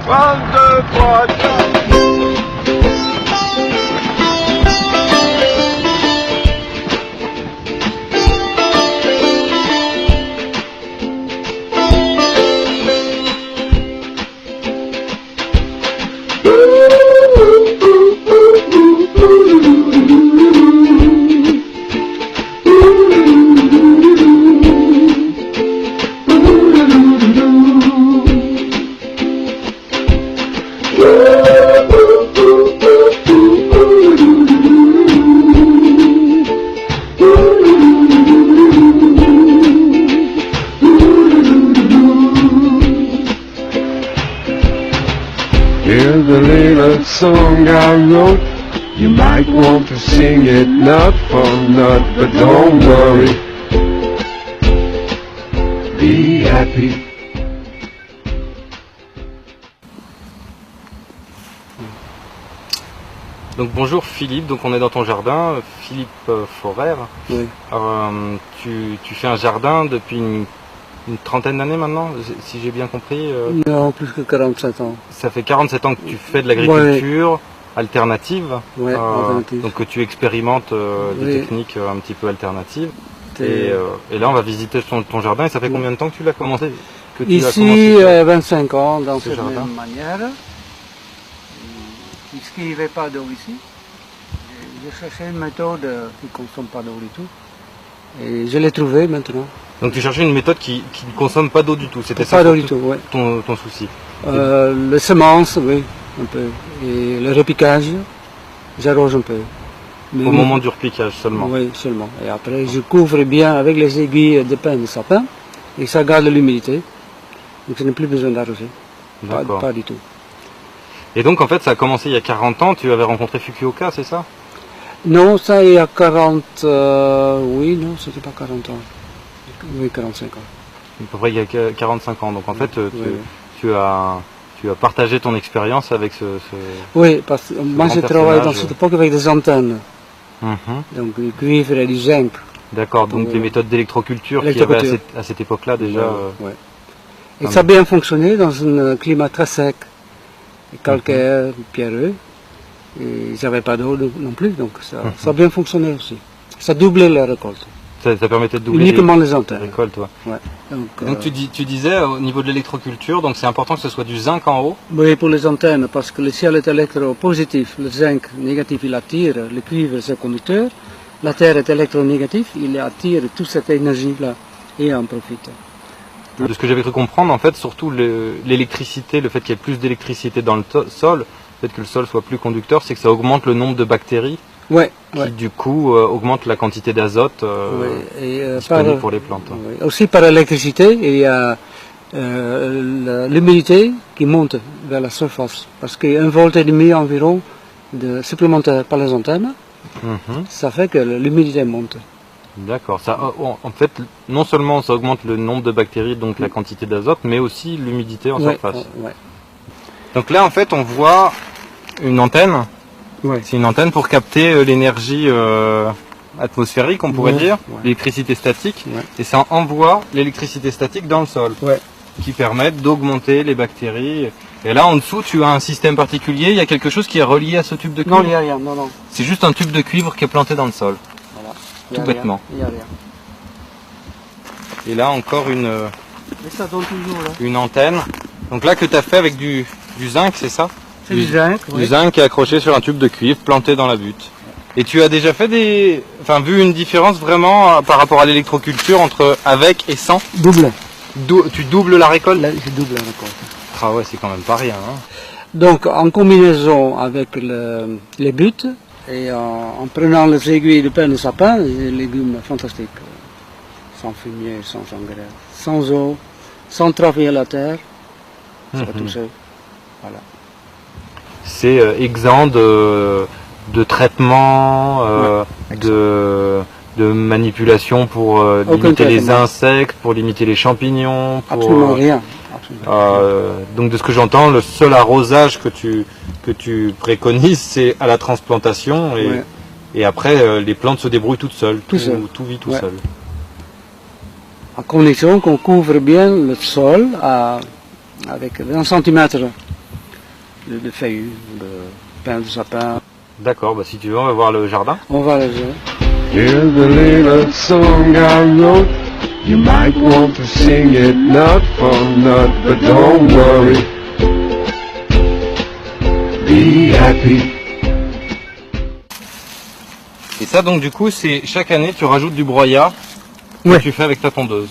1, 2, 3, 4. Here's a little song I wrote. You might want to sing it not for not, but don't worry. Be happy. Donc bonjour Philippe, donc on est dans ton jardin, Philippe Forer. Oui. Tu fais un jardin depuis une trentaine d'années maintenant, si j'ai bien compris. Non, plus que 47 ans. Ça fait 47 ans que tu fais de l'agriculture alternative, Ouais, alternative. donc que tu expérimentes des techniques un petit peu alternatives. Et là on va visiter ton jardin, et ça fait combien de temps que tu l'as commencé Ici, 25 ans, dans cette jardin. même manière. Puisqu'il n'y avait pas d'eau ici, j'ai cherché une méthode qui ne consomme pas d'eau du tout. Et je l'ai trouvée maintenant. Donc tu cherchais une méthode qui ne consomme pas d'eau du tout, c'était ça Pas d'eau du tout, oui. ton souci. Les semences, oui, un peu. Et le repiquage, j'arrose un peu. Mais Au moment du repiquage seulement. Oui, seulement. Et après, je couvre bien avec les aiguilles de pin de sapin et ça garde l'humidité. Donc je n'ai plus besoin d'arroser. Pas du tout. Et donc en fait ça a commencé il y a 40 ans, tu avais rencontré Fukuoka, c'est ça? Non, ça il y a 40... oui, non, c'était pas 40 ans. Oui, 45 ans. À peu près il y a 45 ans. Donc en fait Oui. tu as partagé ton expérience avec ce... Oui, parce que moi je travaille dans cette époque avec des antennes. Mhm. Donc du cuivre et du zinc. D'accord, donc les méthodes d'électroculture qu'il y avait à cette époque-là déjà. Ouais. Et ça a bien fonctionné dans un climat très sec, calcaire, pierreux. Et j'avais pas d'eau non plus, donc ça a bien fonctionné aussi. Ça doublait la récolte. Ça permettait de doubler uniquement les antennes. Récoltes, ouais. Ouais. Donc tu disais au niveau de l'électroculture, donc c'est important que ce soit du zinc en haut. Oui, pour les antennes, parce que le ciel est électropositif, le zinc négatif il attire, le cuivre c'est conducteur, la terre est électronégatif, il attire toute cette énergie-là et en profite. De ce que j'avais cru comprendre, en fait, surtout l'électricité, le fait qu'il y ait plus d'électricité dans le sol, le fait que le sol soit plus conducteur, c'est que ça augmente le nombre de bactéries, qui du coup augmente la quantité d'azote disponible pour les plantes. Aussi par l'électricité, il y a l'humidité qui monte vers la surface, parce qu'il y a 1,5 volt environ de supplémentaire par les antennes, ça fait que l'humidité monte. D'accord. En fait, non seulement ça augmente le nombre de bactéries, donc la quantité d'azote, mais aussi l'humidité en surface. Donc là, en fait, on voit une antenne. C'est une antenne pour capter l'énergie atmosphérique, on pourrait dire, l'électricité statique, et ça envoie l'électricité statique dans le sol, qui permet d'augmenter les bactéries. Et là, en dessous, tu as un système particulier, il y a quelque chose qui est relié à ce tube de cuivre. Non, il n'y a rien, non. C'est juste un tube de cuivre qui est planté dans le sol. Tout bêtement. Il n'y a rien. Et là encore Mais ça donne toujours, là. une antenne. Donc là que tu as fait avec du zinc, c'est ça? C'est du zinc, Du zinc qui est accroché sur un tube de cuivre planté dans la butte. Et tu as déjà fait vu une différence vraiment par rapport à l'électroculture entre avec et sans? Double. Tu doubles la récolte? Là, je double la récolte. Ah ouais, c'est quand même pas rien. Hein. Donc en combinaison avec les buttes, et en prenant les aiguilles de pin de sapin, des légumes fantastiques. Sans fumier, sans engrais, sans eau, sans travailler la terre, ça va tout seul. Voilà. C'est exempt de traitement, de manipulation pour limiter les insectes, pour limiter les champignons. Absolument rien. Donc de ce que j'entends, le seul arrosage que tu préconises, c'est à la transplantation et après les plantes se débrouillent toutes seules, tout vit tout seul. À condition qu'on couvre bien le sol avec 20 cm de feuillus, de pain de sapin. D'accord, bah si tu veux, on va voir le jardin. On va le jouer. Here's the little song I wrote. You might want to sing it not for not, but don't worry. Be happy. Et ça donc du coup c'est chaque année tu rajoutes du broyat que Ouais. tu fais avec ta tondeuse.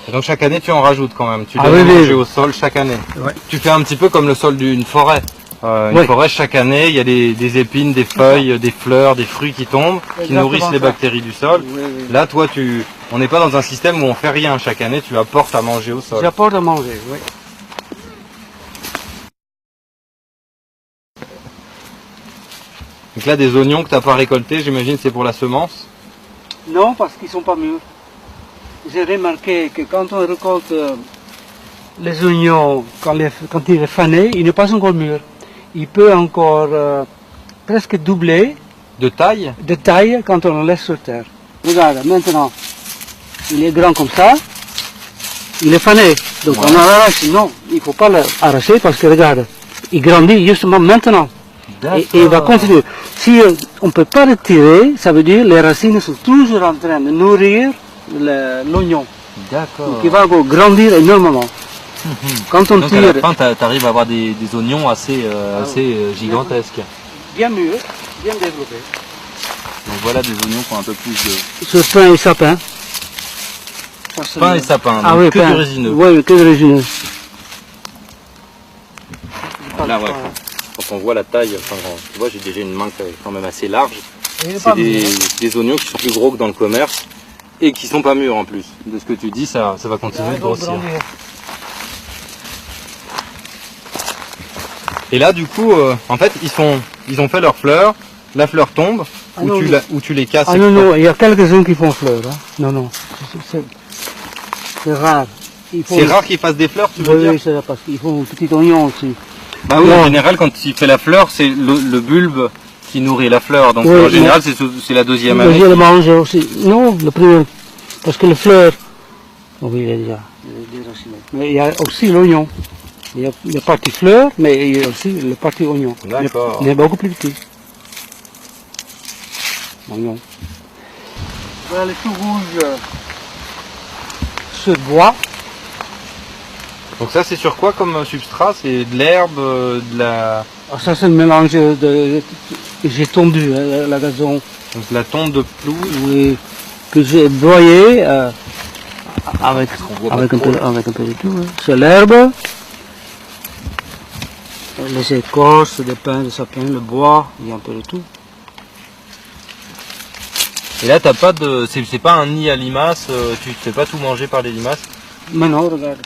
Et donc chaque année tu en rajoutes quand même, tu Ah dois oui, oui. manger au sol chaque année. Ouais. Tu fais un petit peu comme le sol d'une forêt. Une Ouais. forêt chaque année il y a des épines, des feuilles, des fleurs, des fruits qui tombent, qui Exactement nourrissent les ça. bactéries du sol. Oui, oui. Là toi on n'est pas dans un système où on fait rien chaque année, tu apportes à manger au sol. J'apporte à manger, oui. Donc là des oignons que tu n'as pas récoltés, j'imagine c'est pour la semence. Non, parce qu'ils sont pas mûrs. J'ai remarqué que quand on récolte les oignons, quand il est fané, il n'est pas encore mûr. Il peut encore presque doubler De taille. de taille quand on le laisse sur terre. Regarde, maintenant, il est grand comme ça, il est fané. Donc Ouais. on arrache. Non, il ne faut pas l'arracher parce que regarde, il grandit justement maintenant. Et il va continuer. Si on ne peut pas le tirer, ça veut dire que les racines sont toujours en train de nourrir l'oignon. D'accord. Donc il va encore grandir énormément. Quand on Donc à la tire fin, tu arrives à avoir des oignons assez gigantesques. bien mûr, bien développé, Donc voilà des oignons qui ont un peu plus de... sur pain et sapin. Ça, c'est Pain le- et sapin, Ah donc oui, que pain. du résineux. Oui, que du résineux. Là, ouais, quand on voit la taille, enfin, tu vois, j'ai déjà une main quand même assez large. Il est C'est pas mûr. des oignons qui sont plus gros que dans le commerce et qui sont pas mûrs en plus. De ce que tu dis, ça va continuer de Ils vont grossir. grandir. Et là, du coup, en fait, ils ont fait leurs fleurs, la fleur tombe, Ah ou, non, tu non. ou tu les casses. Ah non, non, il y a quelques-uns qui font fleurs. Hein. Non, non, c'est rare. Il faut- C'est rare qu'ils fassent des fleurs, tu veux Oui, dire oui, c'est parce qu'il faut un petit oignon aussi. Bah oui, Non. en général, quand il fait la fleur, c'est le bulbe qui nourrit la fleur. Donc Oui, en général, c'est la deuxième Mais année. je le mange aussi. Non, le premier. Parce que les fleurs. Oh oui, il est déjà déraciné. Mais il y a aussi l'oignon. Il y a la partie fleur, mais il y a aussi la partie oignon. D'accord. Il est beaucoup plus petit. Oignon. Voilà les tout rouges sur bois. Donc ça, c'est sur quoi comme substrat? C'est de l'herbe, de la... Ah, ça, c'est le mélange de. J'ai tondu hein, la gazon. Donc, de la tonte de pelouse. Oui, que j'ai broyé avec, voit avec, pas un trop, peu, avec un peu de tout. Hein. C'est l'herbe, les écorces, des pins, des sapins, le bois, il y a un peu de tout. Et là, t'as pas de... C'est pas un nid à limaces, tu te fais pas tout manger par les limaces. Maintenant, regarde.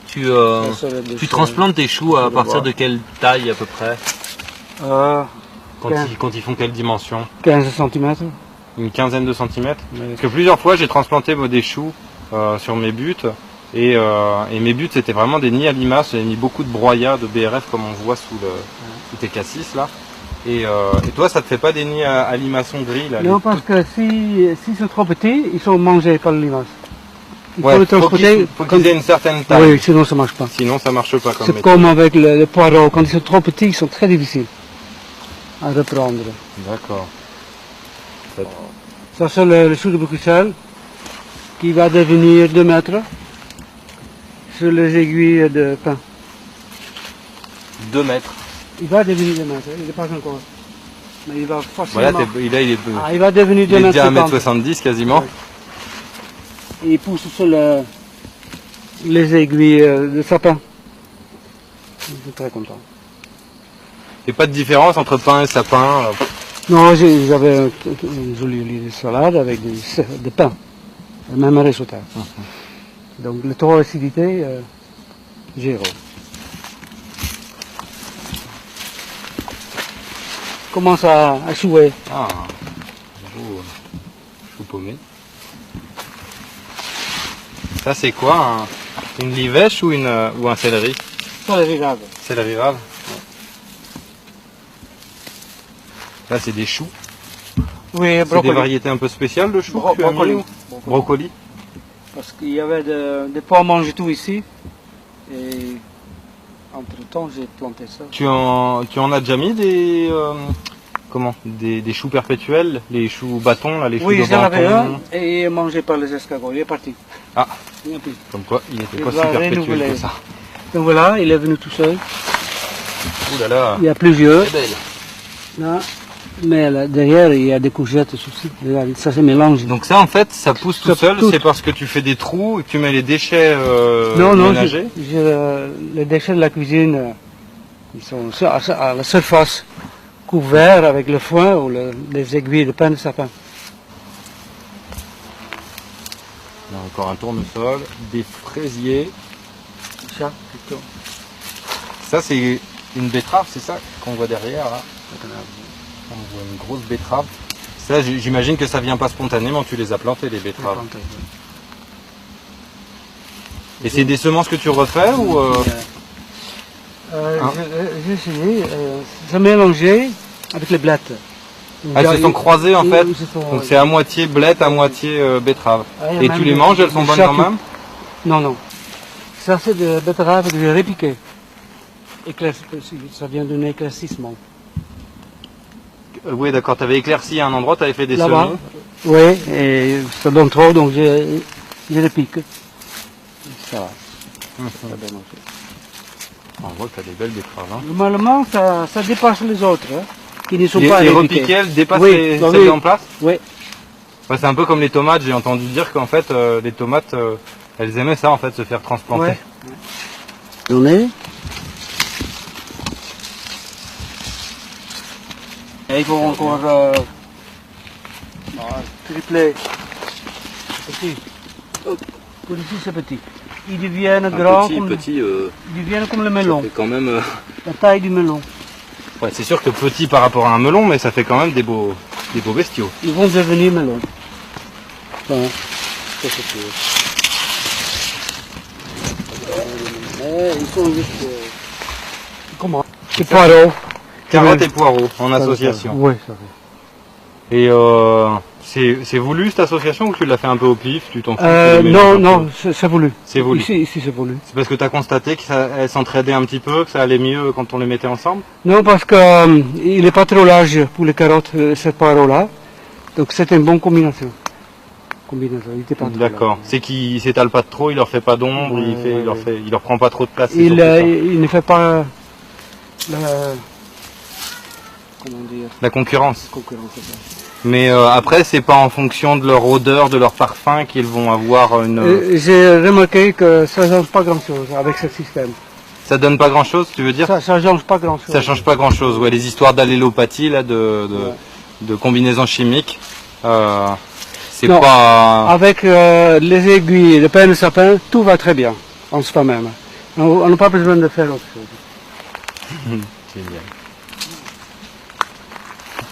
Tu transplantes tes choux à partir de quelle taille à peu près? Quand ils font quelle dimension? 15 cm. Une quinzaine de centimètres. Parce que plusieurs fois j'ai transplanté des choux sur mes buts et mes buts c'était vraiment des nids à limaces. J'ai mis beaucoup de broyats, de BRF comme on voit sous tes cassis là. Et toi ça te fait pas des nids à limaçon gris là? Non, parce que si c'est trop petit, ils sont mangés par les limaces. Il Ouais, faut le faut transporter. qu'ils aient une certaine taille. Oui, sinon ça marche pas. Sinon ça marche pas comme C'est méthode. comme avec les poireaux, quand ils sont trop petits, ils sont très difficiles à reprendre. D'accord. Ça c'est le chou de Bruxelles qui va devenir 2 mètres sur les aiguilles de pain. 2 mètres. Il va devenir 2 mètres, il n'est pas encore. Mais il va Voilà, forcément. il Il va devenir 2 est mètres. déjà 50. 1m70 quasiment. Ouais. Et il pousse sur les aiguilles de sapin. Je suis très content. Et pas de différence entre pain et sapin. Non, j'avais une jolie lit de salade avec des pains, le même résultat. Donc le taux d'acidité, 0. Commence à chouer. Ah, chou paumé. Ça c'est quoi une livèche ou un céleri? Ça les regarde. Céleri rave. Là c'est des choux. Oui, C'est des brocoli. variétés un peu spéciales de choux que tu as mis, Brocoli. ou Brocoli. Parce qu'il y avait des pommes manger tout ici. Et Entre-temps, j'ai planté ça. Tu en as déjà mis des des choux perpétuels, les choux bâtons, là, les choux Oui, de j'en avais Banton. un et mangé par les escargots. Il est parti. Ah, Il est plus. comme quoi, il n'était Il pas va si perpétuel renouveler. que ça. Donc voilà, il est venu tout seul. Ouh là là, Il y a plusieurs. c'est belle. Là. Mais là, derrière, il y a des courgettes aussi. Regarde, ça se mélange. Donc ça, en fait, ça pousse tout Ça seul, pousse. c'est parce que tu fais des trous et que tu mets les déchets non, ménagers. les déchets de la cuisine, ils sont à la surface, couverts avec le foin ou les aiguilles de pain de sapin. Là, encore un tournesol, des fraisiers. Ça, plutôt. Ça, c'est une betterave, c'est ça qu'on voit derrière, là. On voit une grosse betterave. Ça, j'imagine que ça vient pas spontanément, tu les as plantées, les betteraves. Et c'est des semences que tu refais ou Hein? J'ai essayé, ça mélangé avec les blettes. Ah, elles se sont croisées en fait. Ils se sont- Donc c'est à moitié blette, à moitié betterave. Ah, il y a Et même tu les des- manges, elles sont des bonnes chats quand qui- même? Non, non. Ça, c'est des betteraves que j'ai répiquées. Ça vient d'un éclaircissement. Oui, d'accord, tu avais éclairci à un endroit, tu avais fait des Là-bas. semis. Oui, et ça donne trop, donc je répique. Ça va. Ça va bien marcher. On voit que tu as des belles betteraves. Hein. Normalement, ça dépasse les autres, hein, qui ne sont Les, pas les répiquées. repiquées, elles dépassent Oui, les, bah celles oui. en place? Oui. Ouais, c'est un peu comme les tomates, j'ai entendu dire qu'en fait, les tomates, elles aimaient ça, en fait, se faire transplanter. Ouais. Donnez. Et il faut encore tripler. Petit. Pour ici, c'est petit. Ils deviennent grands, ils deviennent comme le melon, quand même. la taille du melon. Ouais, c'est sûr que petit par rapport à un melon, mais ça fait quand même des beaux bestiaux. Ils vont devenir melons. Enfin, ça, c'est sûr. Mais ils sont juste... comment? Des poireaux. Carottes et poireaux en association. Oui, ça va. Et c'est voulu cette association ou tu l'as fait un peu au pif, tu t'en fous tu les mélanges Non, un peu non, c'est voulu. C'est voulu. Ici c'est voulu. C'est parce que tu as constaté qu'elles s'entraidaient un petit peu, que ça allait mieux quand on les mettait ensemble? Non, parce que il n'est pas trop large pour les carottes, cette poireau-là. Donc c'est une bonne combinaison. Il était pas trop D'accord. large. C'est qu'il s'étale pas trop, il leur fait pas d'ombre, Ouais, il leur prend pas trop de place. c'est Il, surtout ça. il ne fait pas la... comment dire? La concurrence. Concurrence. c'est ça. Mais après, c'est pas en fonction de leur odeur, de leur parfum qu'ils vont avoir une. J'ai remarqué que ça ne change pas grand-chose avec ce système. Ça donne pas grand chose, tu veux dire? Ça ne change pas grand-chose. Ça change pas grand chose. Ouais, les histoires d'allélopathie, là, de combinaisons chimiques, c'est Non. pas. Avec les aiguilles, le pain de sapin, tout va très bien en soi-même. On n'a pas besoin de faire autre chose. Génial.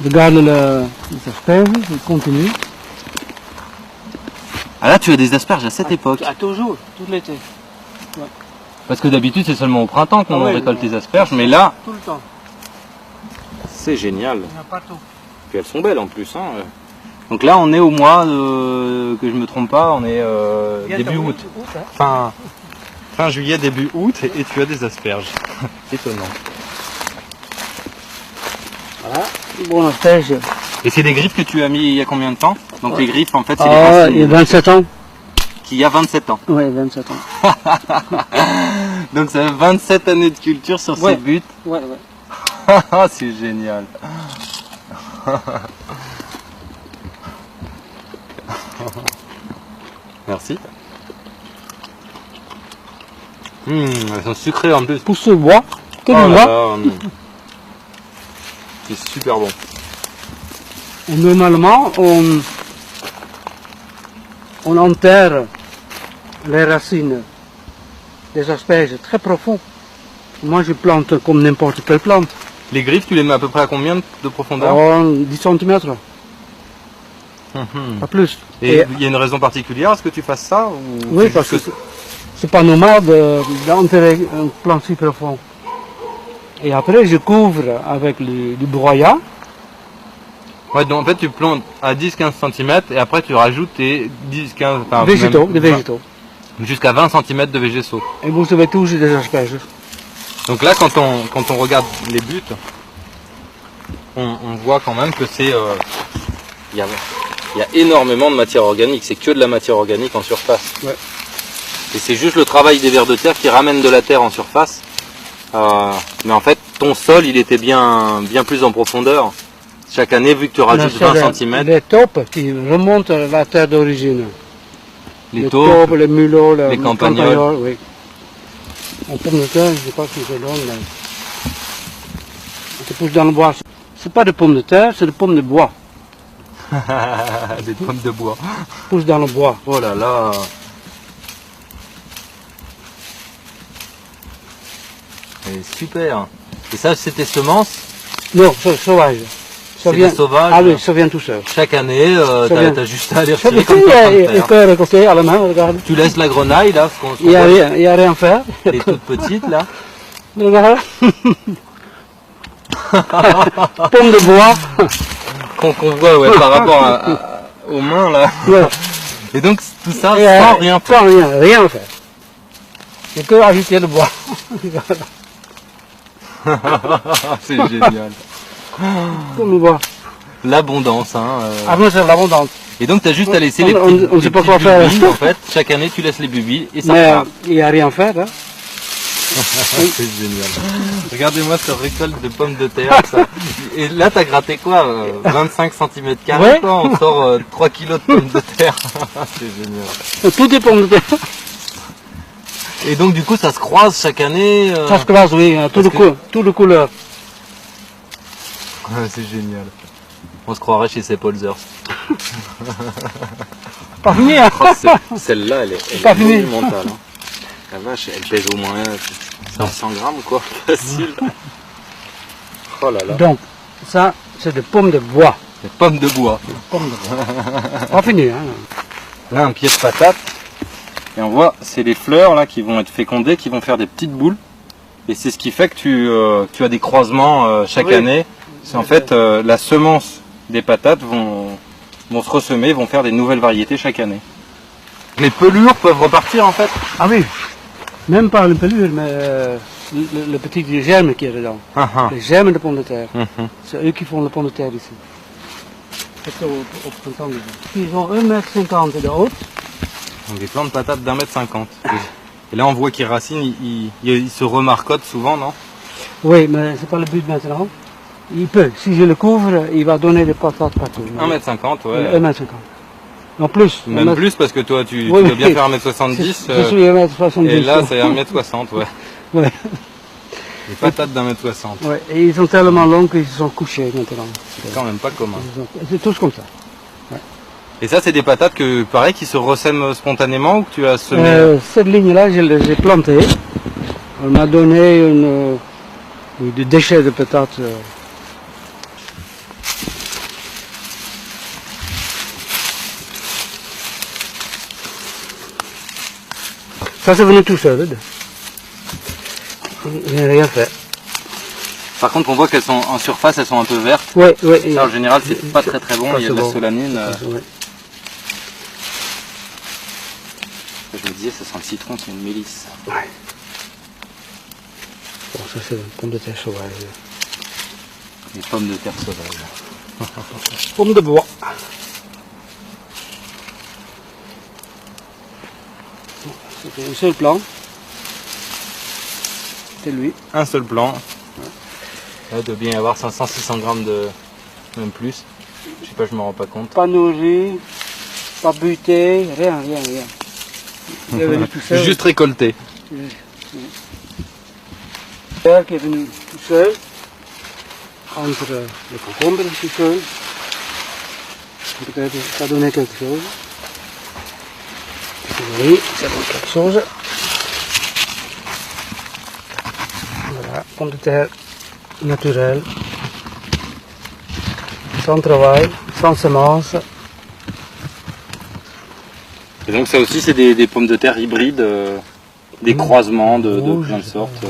Regarde les asperges, il continue. Ah là, tu as des asperges à cette époque. Toujours, tout l'été. Parce que d'habitude, c'est seulement au printemps qu'on Ah ouais, récolte ouais. les asperges, mais là, Tout le temps. c'est génial. Il y en a partout. Puis elles sont belles en plus. Hein. Donc là, on est au mois, que je me trompe pas, on est début août. Hein. Fin juillet, début août, et tu as des asperges. Étonnant. Voilà, bon asperge. Et c'est des griffes que tu as mis il y a combien de temps? Donc les griffes, en fait, c'est Ah, les il y a racines 27 ans. qui y a 27 ans. Oui, 27 ans. Donc ça fait 27 années de culture sur Ouais. ces buts. Ouais, ouais. C'est génial. Merci. Elles sont sucrées en plus. Pour ce bois, que Oh du là bois, là, c'est super bon. normalement, on enterre les racines des asperges très profond. Moi, je plante comme n'importe quelle plante. Les griffes, tu les mets à peu près à combien de profondeur? En 10 cm, pas plus. Et il y a une raison particulière à ce que tu fasses ça ou Oui, c'est parce que juste c'est pas normal d'enterrer une plante si profond. Et après, je couvre avec du broyat. Ouais, donc en fait tu plantes à 10-15 cm et après tu rajoutes tes 10-15 enfin, Végétaux, même des végétaux. jusqu'à 20 cm de végétaux. Et vous avez toujours des asperges. Donc là, quand on regarde les buts, on voit quand même que c'est... il y a énormément de matière organique, c'est que de la matière organique en surface. Ouais. Et c'est juste le travail des vers de terre qui ramène de la terre en surface. Mais en fait, ton sol, il était bien plus en profondeur. Chaque année, vu que tu rajoutes 20 cm. Les taupes qui remontent à la terre d'origine. Les taupes, les mulots, les campagnols. Oui. En pomme de terre, je ne sais pas si c'est long, mais... Tu pousses dans le bois. C'est pas des pommes de terre, c'est des pommes de bois. Des pommes de bois. Pousse dans le bois. Oh là là. Et super. Et ça, c'est tes semences? Non, c'est sauvage. Ça C'est vient... des sauvages. Ah oui, ça vient tout seul. Chaque année, t'as juste à aller Ça retirer vient, comme ça. il peut récolter à la main, regarde. Tu laisses la grenaille là, ce qu'on Il n'y a rien à faire. Elle est toute petite là. Regarde. Pomme de bois. Qu'on voit ouais, par rapport aux mains là. Ouais. Et donc tout ça Et, sans rien faire. Sans rien à faire. C'est que ajouter le bois. C'est génial. Pomme de bois. L'abondance. Hein, Ah non, c'est l'abondance. Et donc tu as juste à laisser On- les on- petits, on les sait pas petits quoi faire. bulbes, en fait. Chaque année tu laisses les bulbes et ça Mais part. il n'y a rien à faire. Hein. C'est génial. Regardez-moi cette récolte de pommes de terre. Ça. Et là, t'as gratté quoi 25 cm carrés, Ouais. quoi. On sort 3 kg de pommes de terre. C'est génial. Tout est pomme de terre. Et donc, du coup, ça se croise chaque année. Ça se classe, oui, hein, tout de couleur. C'est génial. On se croirait chez ces Polzers. Pas fini, hein. Celle-là, elle est pas fini. monumentale. Hein. La vache, elle pèse au moins 500 grammes, quoi. Facile. Oh là là. Donc, ça, c'est des pommes de bois. Des pommes de bois. Pommes de bois. Pas fini, hein. Là, un pied de patate. Et on voit, c'est les fleurs là qui vont être fécondées, qui vont faire des petites boules. Et c'est ce qui fait que tu as des croisements chaque Oui. année. C'est en fait la semence des patates vont se ressemer, vont faire des nouvelles variétés chaque année. Les pelures peuvent repartir en fait. Ah oui. Même pas le pelure, mais le petit germe qui est dedans. Les germes de pommes de terre. C'est eux qui font la pomme de terre ici. C'est au printemps. Ils ont 1,50 m de haut. Donc des plants de patates d'1,50 m. Et là on voit qu'ils racinent, ils se remarcotent souvent, non? Oui, mais c'est pas le but maintenant. Il peut. Si je le couvre, il va donner des patates partout. 1,50 m, ouais. 1,50 m. En plus. Même plus parce que toi tu Oui, dois bien oui. faire 1,70 m. Je suis 1,70 m. Et là c'est 1,60 m, ouais. Ouais. Des patates d'1,60 m. Ouais. Et ils sont tellement longs qu'ils se sont couchés maintenant. C'est quand même pas commun. C'est tous comme ça. Et ça c'est des patates que pareil qui se ressèment spontanément ou que tu as semé? Cette ligne-là, je les ai plantées. On m'a donné des déchets de patates. Ça, c'est venu tout seul. Il n'y a rien fait. Par contre on voit qu'elles sont en surface, elles sont un peu vertes. Oui, oui. Ça en général c'est pas très bon, il y a de la solanine. Ouais. Je me disais ça sent le citron, c'est une mélisse. Ouais. Bon, ça c'est une pomme de terre sauvage. Des pommes de terre sauvages. Pomme de bois. C'était un seul plant. C'était lui. Un seul plant. Là, il doit bien y avoir 500-600 grammes de... même plus. Je sais pas, je me rends pas compte. Pas nourri, pas buté, rien. Il est venu tout seul. Juste récolté. Qui est venu tout seul. Entre le concombre tout seul. Peut-être ça donné quelque chose. Oui, ça donne quelque chose. Voilà, pomme de terre naturelle. Sans travail, sans semences. Et donc ça aussi c'est des pommes de terre hybrides, des croisements de plein de sortes.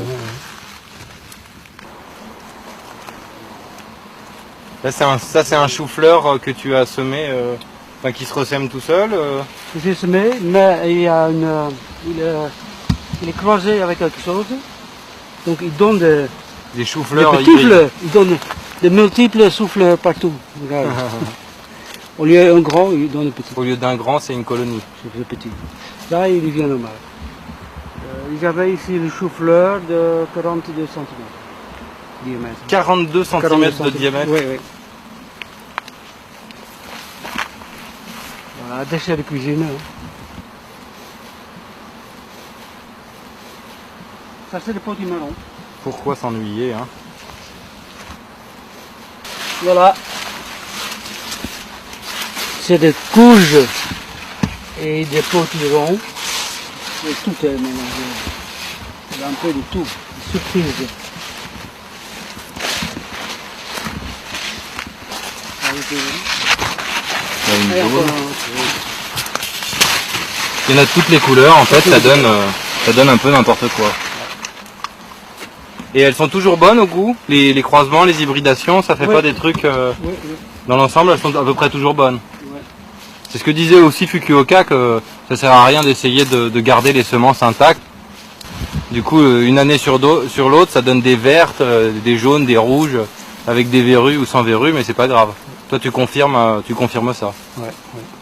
Là, ça c'est un chou-fleur que tu as semé, qui se ressème tout seul. J'ai semé, mais il y a il est croisé avec quelque chose. Donc ils donnent des choux-fleurs petits fleurs. Ils donnent de multiples souffleurs partout. Regarde. Au lieu d'un grand, ils donnent un petit. Au lieu d'un grand, c'est une colonie. C'est petit. Là, il devient normal. Ils avaient ici le chou-fleur de 42 cm de diamètre. 42 cm de diamètre. Oui, oui. Voilà, déchets de cuisine. Hein. Ça, c'est le potimarron. Pourquoi s'ennuyer, hein? Voilà. C'est des courges et des potirons. Et tout est mélangé. Il y a un peu de tout. Surprise. Il y en a de toutes les couleurs, en fait, ça donne un peu n'importe quoi. Et elles sont toujours bonnes au goût? Les croisements, les hybridations, ça fait pas des trucs... Dans l'ensemble, elles sont à peu près toujours bonnes. C'est ce que disait aussi Fukuoka, que ça sert à rien d'essayer de garder les semences intactes. Du coup, une année sur l'autre, ça donne des vertes, des jaunes, des rouges, avec des verrues ou sans verrues, mais c'est pas grave. Toi, tu confirmes ça. Ouais.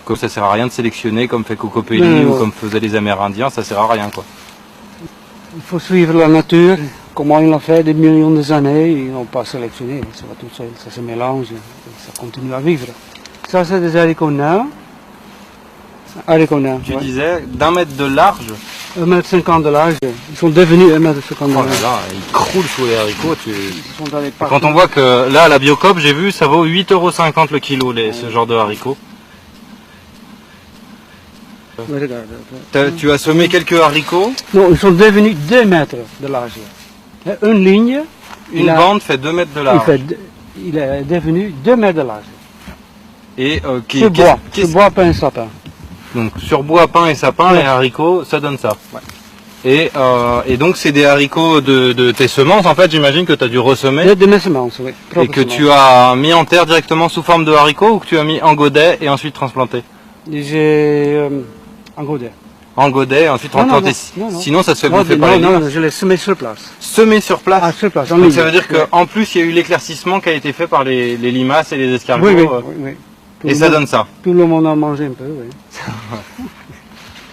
Comme ça sert à rien de sélectionner, comme fait Coco Pelli ou comme faisaient les Amérindiens, ça sert à rien, quoi. Il faut suivre la nature, comment ils l'ont fait des millions d'années, ils n'ont pas sélectionné, ça va tout seul, ça se mélange, et ça continue à vivre. Ça, c'est des haricots nains. Tu disais d'1 mètre de large? 1,50 m de large, ils sont devenus 1,50 m de large. Oh là là, ils croulent sous les haricots. Ils sont allés Quand on voit que là, à la Biocoop, j'ai vu, ça vaut 8,50 € le kilo, ce genre de haricots. Ouais, regarde. Tu as semé quelques haricots? Non, ils sont devenus 2 mètres de large. Une ligne. Une bande fait 2 mètres de large. Il est devenu 2 mètres de large. Et sur bois, pain et sapin. Donc sur bois, pain et sapin, les haricots, ça donne ça. Ouais. Et donc c'est des haricots de tes semences, en fait, j'imagine que tu as dû ressemer. De mes semences, oui. Et que tu as mis en terre directement sous forme de haricots ou que tu as mis en godet et ensuite transplanté? J'ai en godet. En godet et ensuite transplanté. Non. Sinon ça se fait bouffer par les limaces. Non, je l'ai semé sur place. Semé sur place? Ah, sur place. Donc ça veut dire qu'en plus il y a eu l'éclaircissement qui a été fait par les limaces et les escargots. Oui. Et ça donne ça. Tout le monde a mangé un peu, oui.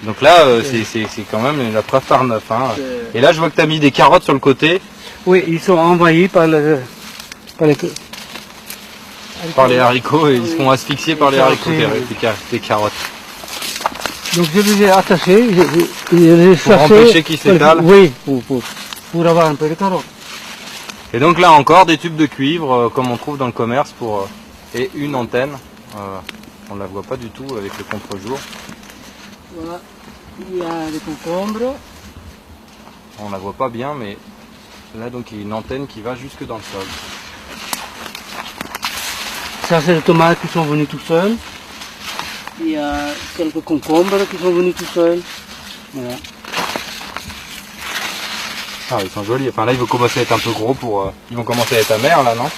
Donc là, c'est quand même la preuve par 9. Hein. Et là, je vois que tu as mis des carottes sur le côté. Oui, ils sont envahis par les haricots et ils seront asphyxiés par les haricots, les carottes. Donc je les ai attachés, pour empêcher qu'ils s'étalent. Oui, pour avoir un peu de carottes. Et donc là encore des tubes de cuivre comme on trouve dans le commerce et une antenne. On ne la voit pas du tout avec le contre-jour. Voilà, il y a des concombres. On la voit pas bien, mais là donc il y a une antenne qui va jusque dans le sol. Ça c'est les tomates qui sont venues tout seuls. Il y a quelques concombres qui sont venus tout seuls. Voilà. Ah, ils sont jolis. Enfin là ils vont commencer à être un peu gros ils vont commencer à être amers là, non?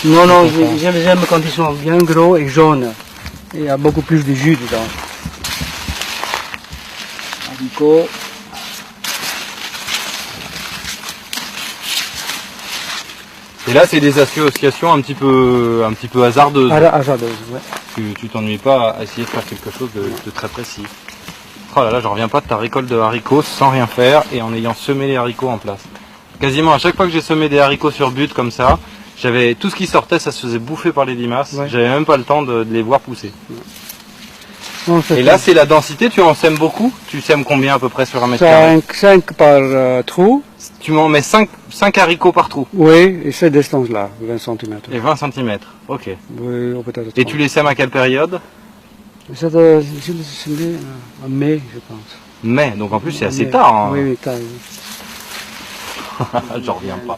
Non, je les aime quand ils sont bien gros et jaunes. Il y a beaucoup plus de jus dedans. Haricots. Et là c'est des associations un petit peu hasardeuses. Hasardeuses, ouais. Tu t'ennuies pas à essayer de faire quelque chose de très précis. Oh là là, j'en reviens pas de ta récolte de haricots sans rien faire et en ayant semé les haricots en place. Quasiment à chaque fois que j'ai semé des haricots sur but comme ça, j'avais tout ce qui sortait, ça se faisait bouffer par les limaces. Ouais. J'avais même pas le temps de les voir pousser. Non, et là, c'est la densité. Tu en sèmes beaucoup? Tu sèmes combien à peu près sur un mètre carré? 5 par trou. Tu m'en mets 5 haricots par trou? Oui, et cette distance-là, 20 cm. Et 20 cm, ok. Oui, peut-être. Et tu les sèmes à quelle période? Je les semé en mai, je pense. Mai, donc en plus c'est assez tard. Hein. Oui, tard. J'en reviens pas.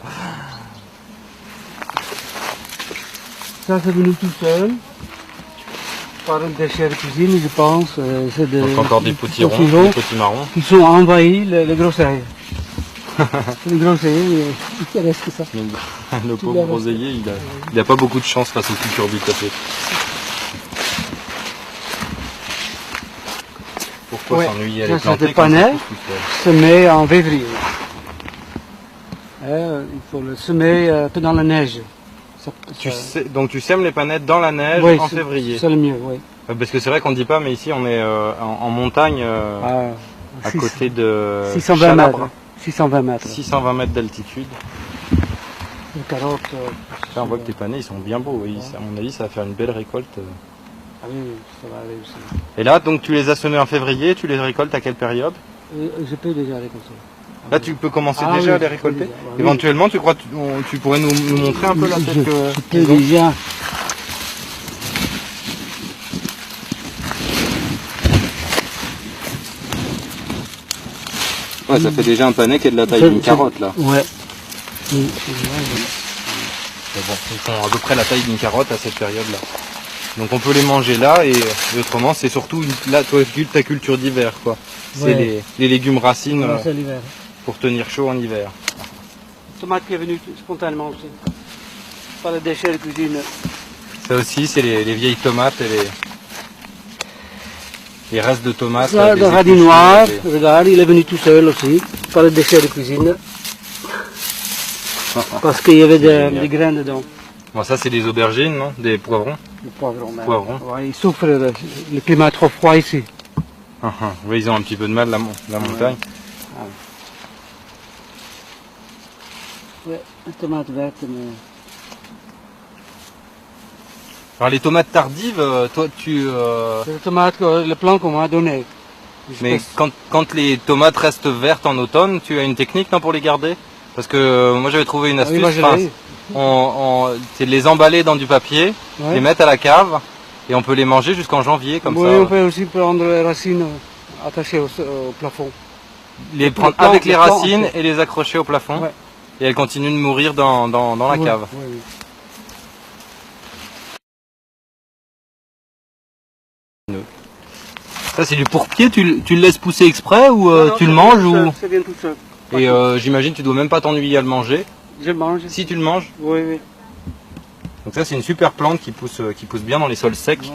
Ça c'est venu tout seul, par un déchet de cuisine, je pense. C'est donc encore des potirons, des potimarrons. Qui sont envahis les groseilles. Les groseilles, il reste que ça. Le pauvre groseillier, il n'a pas beaucoup de chance face au cucurbitacées. Pourquoi s'ennuyer à les planter pas semé en février. Il faut le semer un peu dans la neige. Donc tu sèmes les panettes dans la neige en février. C'est le mieux, oui. Parce que c'est vrai qu'on ne dit pas, mais ici on est en montagne, à côté de 620 mètres. 620 mètres. 620 mètres d'altitude. Les carottes. Là, on voit que tes panais ils sont bien beaux. Oui. À mon avis, ça va faire une belle récolte. Ah oui, ça va aller aussi. Et là, donc tu les as semés en février, tu les récoltes à quelle période? Je peux déjà récolter. Là, tu peux commencer déjà à les récolter. Déjà, éventuellement, tu crois que tu pourrais nous montrer un peu la tête que... Je peux déjà. Ouais, ça fait déjà un panet qui est de la taille d'une carotte là. Ouais. Bon, ils font à peu près la taille d'une carotte à cette période-là. Donc on peut les manger là et autrement c'est surtout ta culture d'hiver quoi. C'est les légumes racines pour tenir chaud en hiver. Tomate qui est venue spontanément aussi. Pas le déchet de cuisine. Ça aussi c'est les vieilles tomates et les restes de tomates. Ça, le radis noir, regarde, il est venu tout seul aussi. Pas le déchet de cuisine. Parce qu'il y avait des graines dedans. Bon, ça c'est des aubergines, non? Des poivrons? Des poivrons même. Poivrons. Ouais, ils souffrent, le climat est trop froid ici. Oui, ils ont un petit peu de mal, la montagne. Ouais, une tomate verte, mais... Alors les tomates tardives, toi tu... C'est les tomates, le plan qu'on m'a donné. Mais quand les tomates restent vertes en automne, tu as une technique non, pour les garder? Parce que moi j'avais trouvé une astuce, c'est de les emballer dans du papier, les mettre à la cave, et on peut les manger jusqu'en janvier comme ça. Oui, on peut aussi prendre les racines attachées au plafond. Les prendre avec les racines et les accrocher au plafond, et elles continuent de mourir dans la cave. Oui. Ça c'est du pourpier, tu le laisses pousser exprès ou tu le manges ou... Ça vient tout seul. Et j'imagine tu dois même pas t'ennuyer à le manger. Je le mange. Si tu le manges? Oui, oui. Donc ça c'est une super plante qui pousse bien dans les sols secs,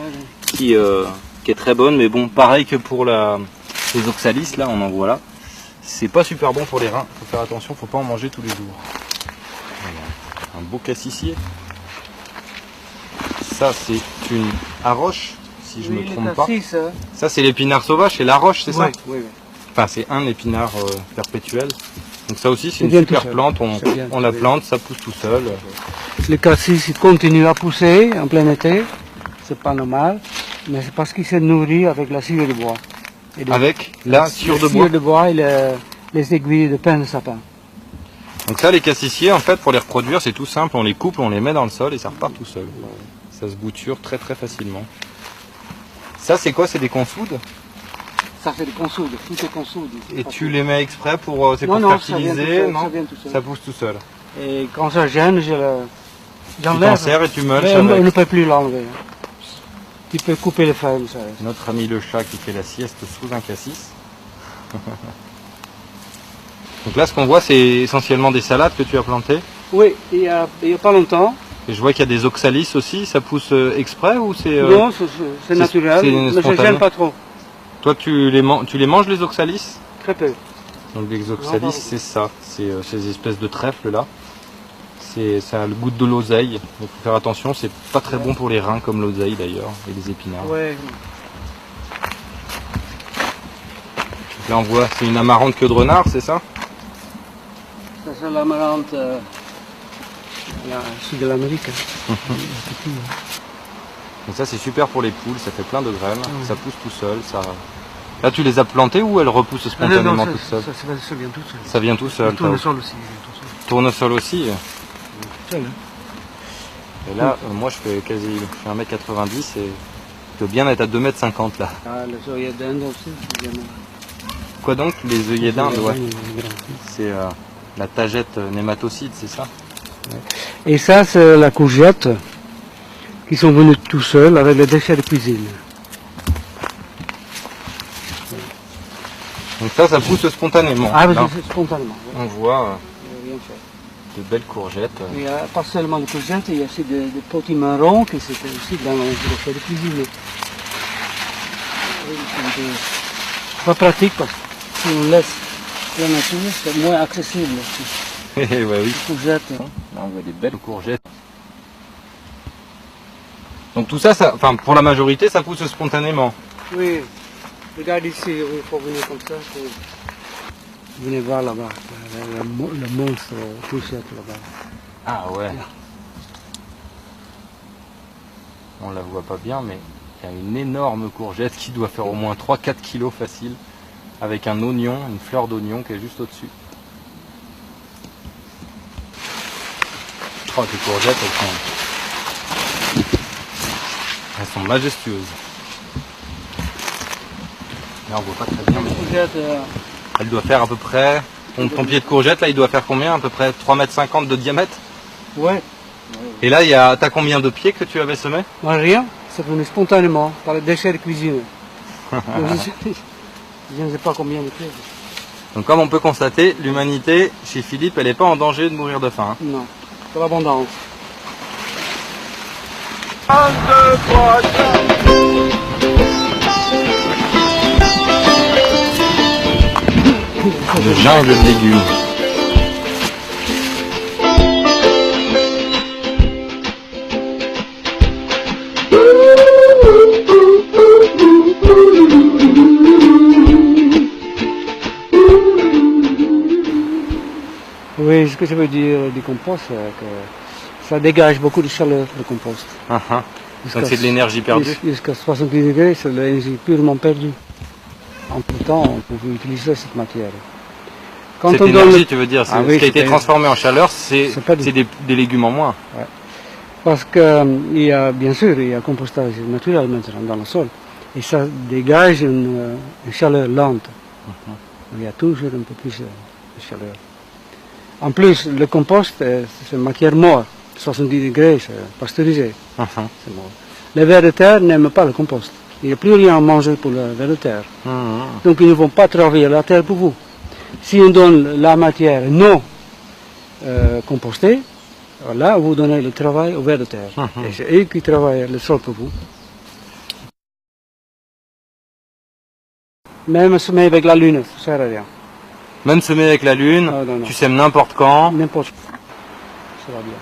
qui est très bonne, mais bon pareil que pour les oxalis, là on en voit là. C'est pas super bon pour les reins, faut faire attention, faut pas en manger tous les jours. Voilà. Un beau cassissier. Ça c'est une arroche, si je me trompe pas. Ça c'est l'épinard sauvage, c'est l'arroche, c'est ça? Oui. Enfin c'est un épinard perpétuel. Donc ça aussi c'est une super plante, on la plante, ça pousse tout seul. Le cassis il continue à pousser en plein été, c'est pas normal, mais c'est parce qu'il se nourrit avec la sciure de bois. Avec la sciure de bois? La sciure de bois et les aiguilles de pin de sapin. Donc ça les cassissiers en fait pour les reproduire c'est tout simple, on les coupe, on les met dans le sol et ça repart tout seul. Ça se bouture très très facilement. Ça c'est quoi? C'est des consoudes? Ça c'est des consoudes, tout est consoude. Et tu les mets exprès pour fertiliser? Non, ça pousse tout seul. Et quand ça gêne, j'enlève. Tu t'en sers et tu mulches avec. On ne peut plus l'enlever. Tu peux couper les feuilles. Ça. Notre ami le chat qui fait la sieste sous un cassis. Donc là ce qu'on voit c'est essentiellement des salades que tu as plantées? Oui, il y a pas longtemps. Et je vois qu'il y a des oxalis aussi, ça pousse exprès ou c'est... Non, c'est naturel, mais je ne gêne pas trop. Toi tu les manges les oxalis? Très peu. Donc les oxalis c'est ça, c'est ces espèces de trèfles là. Ça a le goût de l'oseille, il faut faire attention, c'est pas très bon pour les reins comme l'oseille d'ailleurs, et les épinards. Ouais. Là on voit, c'est une amarante queue de renard, c'est ça? Ça c'est l'amarante sud de l'Amérique. Donc ça c'est super pour les poules, ça fait plein de graines, ça pousse tout seul. Là tu les as plantées ou elles repoussent spontanément toutes seules? Ça vient tout seul. Ça vient tout seul. Le tournesol aussi. Tournesol aussi. Seul, Et là, moi je fais 1m90 et je dois bien être à 2m50 là. Ah, les œillets d'Inde aussi, c'est bien. Quoi donc? Les œillets d'Inde, ouais. C'est la tagette nématocide, c'est ça? Et ça, c'est la courgette qui sont venus tout seuls avec les déchets de cuisine. Donc ça pousse spontanément. Ah oui, c'est spontanément. On voit de belles courgettes. Il n'y a pas seulement de courgettes, il y a aussi des petits marrons qui sont aussi dans les déchets de cuisine. C'est pas pratique parce que si on laisse la nature, c'est moins accessible. Ouais, oui. Courgettes. Là, on voit des belles courgettes. Donc tout ça, enfin pour la majorité, ça pousse spontanément. Oui. Regarde ici, il faut venir comme ça. Venez voir là-bas, le monstre courgette là-bas. Ah ouais. On la voit pas bien, mais il y a une énorme courgette qui doit faire au moins 3-4 kilos facile, avec un oignon, une fleur d'oignon qui est juste au-dessus. Oh, les courgettes, elles sont majestueuses. Là, on voit pas très bien. Mais... Elle doit faire à peu près... Ton pied de courgette, là, il doit faire combien? À peu près 3,50 m de diamètre? Ouais. Et là, t'as combien de pieds que tu avais semé? Rien, c'est venu spontanément, par les déchets de cuisine. Je ne sais pas combien de pieds. Donc comme on peut constater, l'humanité, chez Philippe, elle n'est pas en danger de mourir de faim. Non, c'est l'abondance. 1, 2, 3, 4. Le jungle de légumes. Oui, ce que je veux dire du compost, c'est que ça dégage beaucoup de chaleur, le compost. Donc c'est de l'énergie perdue. Jusqu'à 70 degrés, c'est de l'énergie purement perdue. En tout temps, on pouvait utiliser cette matière. Cette énergie, tu veux dire, ce qui a été transformé en chaleur, c'est des légumes en moins. Ouais. Parce qu'il y a, bien sûr, il y a un compostage naturel maintenant dans le sol. Et ça dégage une chaleur lente. Il y a toujours un peu plus de chaleur. En plus, le compost, c'est une matière morte. 70 degrés, c'est pasteurisé. C'est mort. Les vers de terre n'aiment pas le compost. Il n'y a plus rien à manger pour les vers de terre. Donc ils ne vont pas travailler la terre pour vous. Si on donne la matière non compostée, là vous donnez le travail aux vers de terre. Et c'est eux qui travaillent le sol pour vous. Même semer avec la lune, ça ne sert à rien. Même semer avec la lune, non. Tu sèmes n'importe quand. N'importe quand. Ça va bien.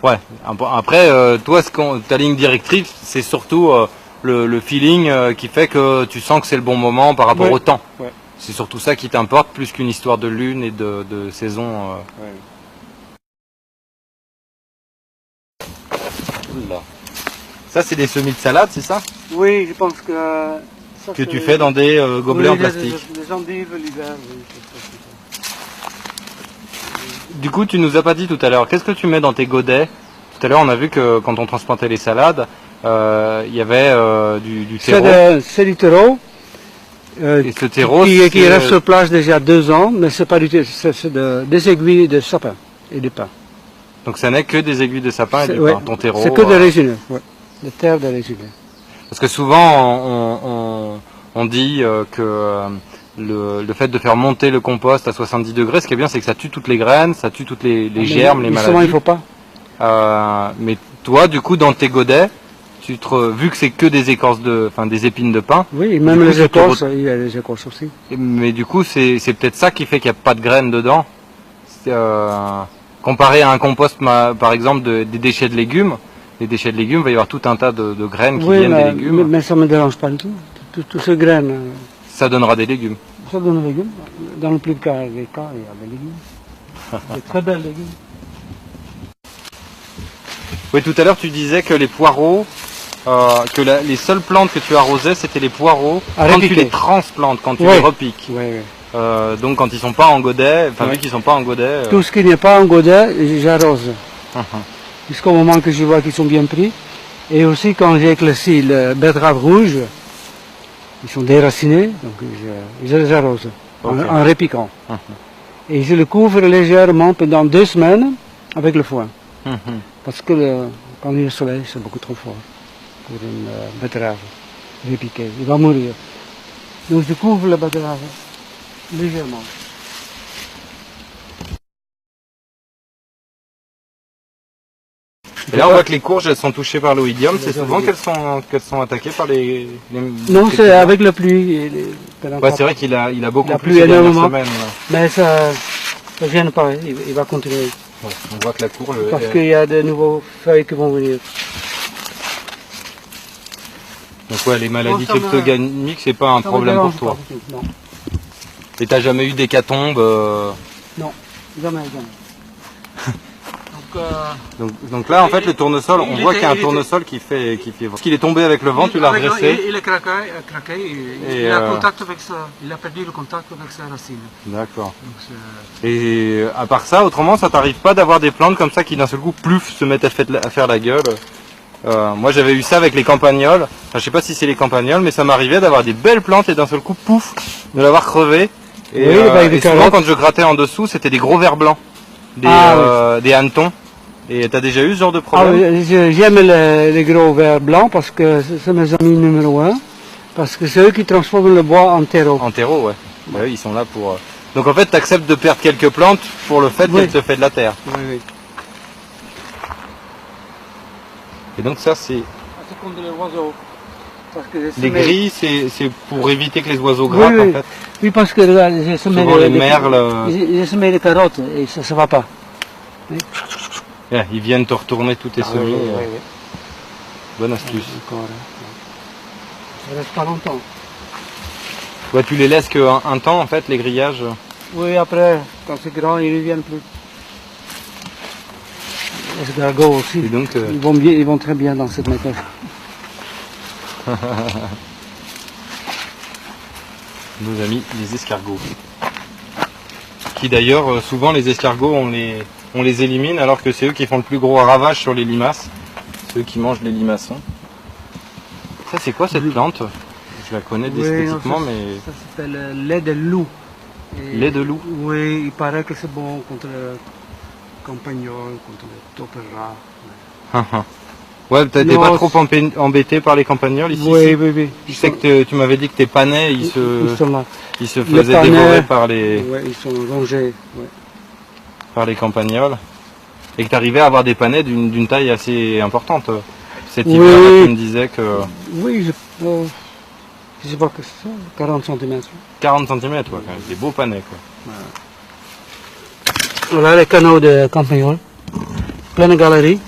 Ouais, après, toi, ta ligne directrice, c'est surtout le feeling qui fait que tu sens que c'est le bon moment par rapport au temps. Ouais. C'est surtout ça qui t'importe, plus qu'une histoire de lune et de saison. Là. Ça, c'est des semis de salade, c'est ça? Oui, je pense que... Ça, que tu fais dans des gobelets en plastique. Des endives l'hiver, oui. Du coup, tu nous as pas dit tout à l'heure, qu'est-ce que tu mets dans tes godets? Tout à l'heure, on a vu que quand on transplantait les salades, il y avait du terreau. C'est du terreau. Et ce terreau qui reste sur place déjà 2 ans, mais c'est pas du terreau, c'est des aiguilles de sapin et de pin. Donc ça n'est que des aiguilles de sapin et du pain, ton terreau. C'est que des résineux, des terres de résineux. Parce que souvent, on dit que le fait de faire monter le compost à 70 degrés, ce qui est bien, c'est que ça tue toutes les graines, ça tue toutes les germes, les maladies. Il ne faut pas. Mais toi, du coup, dans tes godets, vu que c'est que des écorces des épines de pin. Oui, même les écorces, il y a des écorces aussi. Mais du coup, c'est peut-être ça qui fait qu'il n'y a pas de graines dedans. Comparé à un compost, par exemple, des déchets de légumes, les déchets de légumes, il va y avoir tout un tas de graines qui viennent des légumes. Mais ça ne me dérange pas du tout. Toutes ces graines. Ça donnera des légumes. Ça donne des légumes. Dans le plus cas des cas, il y a des légumes. Des très belles légumes. Oui, tout à l'heure, tu disais que les poireaux, les seules plantes que tu arrosais, c'était les poireaux quand tu les transplantes, quand tu les repiques. Donc quand ils ne sont pas en godet, vu qu'ils ne sont pas en godet... Tout ce qui n'est pas en godet, j'arrose. Jusqu'au moment que je vois qu'ils sont bien pris. Et aussi quand j'ai éclairci le betterave rouge, ils sont déracinés, donc je les arrose en repiquant. Et je le couvre légèrement pendant 2 semaines avec le foin. Parce que quand il y a le soleil, c'est beaucoup trop fort pour une betterave repiquée. Il va mourir. Donc je couvre la betterave légèrement. Et là, on voit que les courges, elles sont touchées par l'oïdium. C'est souvent qu'elles sont attaquées par les non, c'est avec la pluie. C'est vrai qu'il a beaucoup la plu ces dernières semaines. Mais Ça ne gêne pas, il va continuer. Ouais, on voit que la courge... Parce qu'il y a de nouveaux feuilles qui vont venir. Donc ouais, les maladies cryptogamiques, c'est pas un problème pour toi. Non. Et t'as jamais eu d'hécatombe Non, jamais. Donc là, en fait, le tournesol, on voit qu'il y a un tournesol qui fait... Parce qu'il est tombé avec le vent, tu l'as redressé. Il est craqué, il a contact avec ça. Il a perdu le contact avec sa racine. D'accord. Et à part ça, autrement, ça t'arrive pas d'avoir des plantes comme ça qui d'un seul coup, plouf, se mettent à faire la gueule. Moi, j'avais eu ça avec les campagnols. Enfin, je sais pas si c'est les campagnols, mais ça m'arrivait d'avoir des belles plantes et d'un seul coup, pouf, de l'avoir crevé. Et, et souvent, quand je grattais en dessous, c'était des gros vers blancs, des hannetons. Et t'as déjà eu ce genre de problème? J'aime les gros vers blancs parce que c'est mes amis numéro 1. Parce que c'est eux qui transforment le bois en terreau. En terreau, ouais. Bah oui, ils sont là pour... Donc en fait, tu acceptes de perdre quelques plantes pour le fait qu'elles te fait de la terre. Oui. Et donc ça, c'est... C'est comme les oiseaux. Les grilles, c'est pour éviter que les oiseaux grattent, en fait. Oui, parce que regarde, j'ai semé les merles... J'ai semé des carottes et ça ne va pas. Oui. Yeah, ils viennent te retourner tous tes semis. Oui. Bonne astuce. Ça reste pas longtemps. Ouais, tu les laisses qu'un temps, en fait, les grillages? Oui, après, quand c'est grand, ils ne reviennent plus. Les escargots aussi. Et donc, ils vont très bien dans cette méthode. Nos amis, les escargots. Qui d'ailleurs, souvent les escargots, on les élimine alors que c'est eux qui font le plus gros ravage sur les limaces. C'est eux qui mangent les limaçons. Ça, c'est quoi cette plante? Je la connais esthétiquement, mais... Ça s'appelle lait de loup. Lait de loup? Oui, il paraît que c'est bon contre le campagnol, contre le topera. Ouais, t'es pas trop embêté par les campagnols ici? Oui. Je sais que tu m'avais dit que tes panais, ils se faisaient panais, dévorer par les... Oui, ils sont rongés. Ouais. Par les campagnols. Et que tu arrivais à avoir des panais d'une taille assez importante. Cet hiver, tu me disais que... Oui, je sais pas que c'est ça, 40 cm. 40 cm, ouais, quand même, des beaux panais, quoi. Voilà les canaux de campagnol, plein de galeries.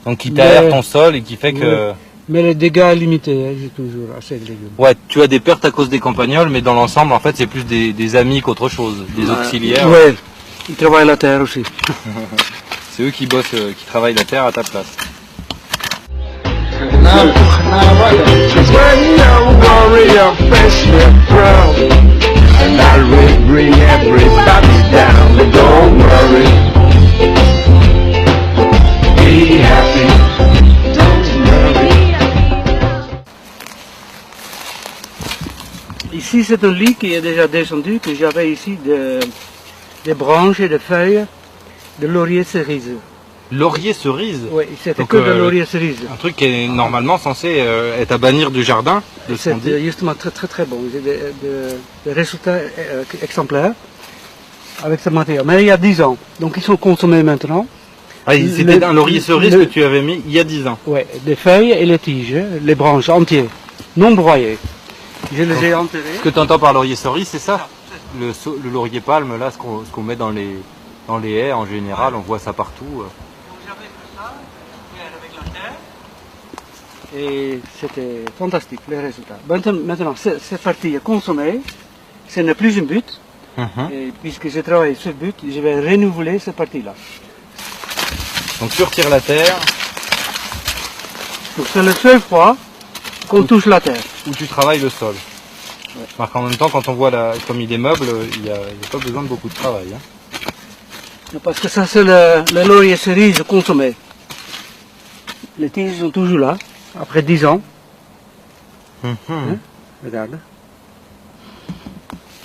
Donc qui t'aère ton sol et qui fait que... Mais les dégâts limités, j'ai toujours assez de légumes. Ouais, tu as des pertes à cause des campagnols, mais dans l'ensemble, en fait, c'est plus des amis qu'autre chose, des auxiliaires. Ouais, ils travaillent la terre aussi. C'est eux qui bossent, qui travaillent la terre à ta place. Just when you worry, your face will frown, and I will bring everybody down. But don't worry, be happy. Don't worry. Ici, c'est un lit qui est déjà descendu, que j'avais ici des branches et des feuilles de laurier cerise. Laurier cerise? Oui, c'était que de laurier cerise. Un truc qui est normalement censé être à bannir du jardin. C'est justement très bon. J'ai des résultats exemplaires avec ce matériau. Mais il y a 10 ans, donc ils sont consommés maintenant. Ah, c'était un laurier cerise que tu avais mis il y a 10 ans? Oui, des feuilles et les tiges, les branches entières, non broyées. Je les ai enterrées. Ce que tu entends par laurier cerise, c'est ça? Le laurier palme, là, ce qu'on met dans les haies en général, on voit ça partout. J'avais fait ça, avec la terre, et c'était fantastique, les résultats. Maintenant, cette partie est consommée, ce n'est plus une butte, et puisque j'ai travaillé sur butte, je vais renouveler cette partie-là. Donc tu retires la terre. Donc c'est la seule fois qu'on touche la terre. Où tu travailles le sol. Ouais. Alors qu'en même temps, quand on voit comme il est meuble, il n'y a pas besoin de beaucoup de travail. Hein. Parce que ça c'est le laurier cerise consommé. Les tiges sont toujours là, après 10 ans. Hein? Regarde.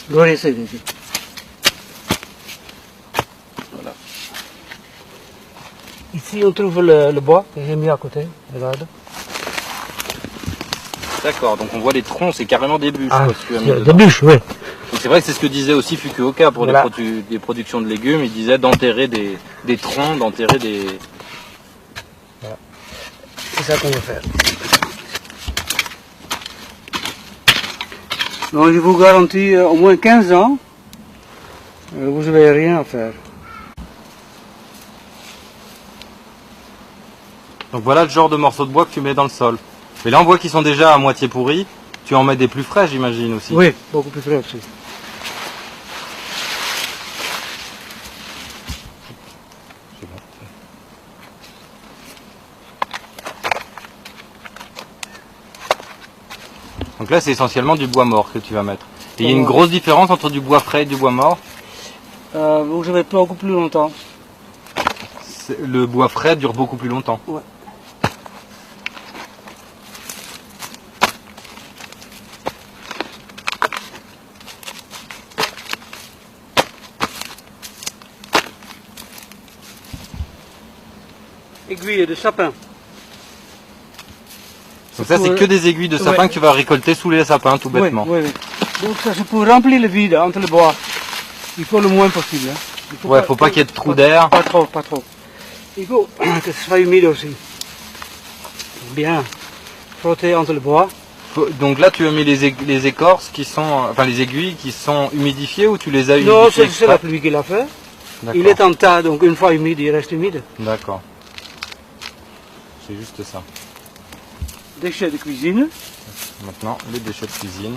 Laurier cerise. Voilà. Ici on trouve le bois que j'ai mis à côté. Regarde. D'accord, donc on voit les troncs, c'est carrément des bûches. Ah, des bûches, oui. C'est vrai que c'est ce que disait aussi Fukuoka pour voilà. des productions de légumes. Il disait d'enterrer des troncs, d'enterrer des... Voilà. C'est ça qu'on va faire. Donc je vous garantis au moins 15 ans, Vous n'avez rien à faire. Donc voilà le genre de morceaux de bois que tu mets dans le sol. Mais là on voit qu'ils sont déjà à moitié pourris. Tu en mets des plus frais, j'imagine aussi. Oui, beaucoup plus frais aussi. Donc là c'est essentiellement du bois mort que tu vas mettre. Et il y a une grosse différence entre du bois frais et du bois mort. Vous avez beaucoup plus longtemps. Le bois frais dure beaucoup plus longtemps. Ouais. Aiguille de sapin. Donc ça c'est que des aiguilles de sapin que tu vas récolter sous les sapins tout bêtement. Oui, oui, oui. Donc ça c'est pour remplir le vide entre les bois. Il faut le moins possible. Il faut pas qu'il y ait de trous d'air. Pas trop, pas trop. Il faut que ce soit humide aussi. Bien frotter entre les bois. Donc là tu as mis les écorces qui sont, enfin les aiguilles qui sont humidifiées ou tu les as humidifiées? humidifiées? Non, c'est la pluie qui l'a fait. Il est en tas, donc une fois humide, il reste humide. D'accord. C'est juste ça. Déchets de cuisine. Maintenant, les déchets de cuisine.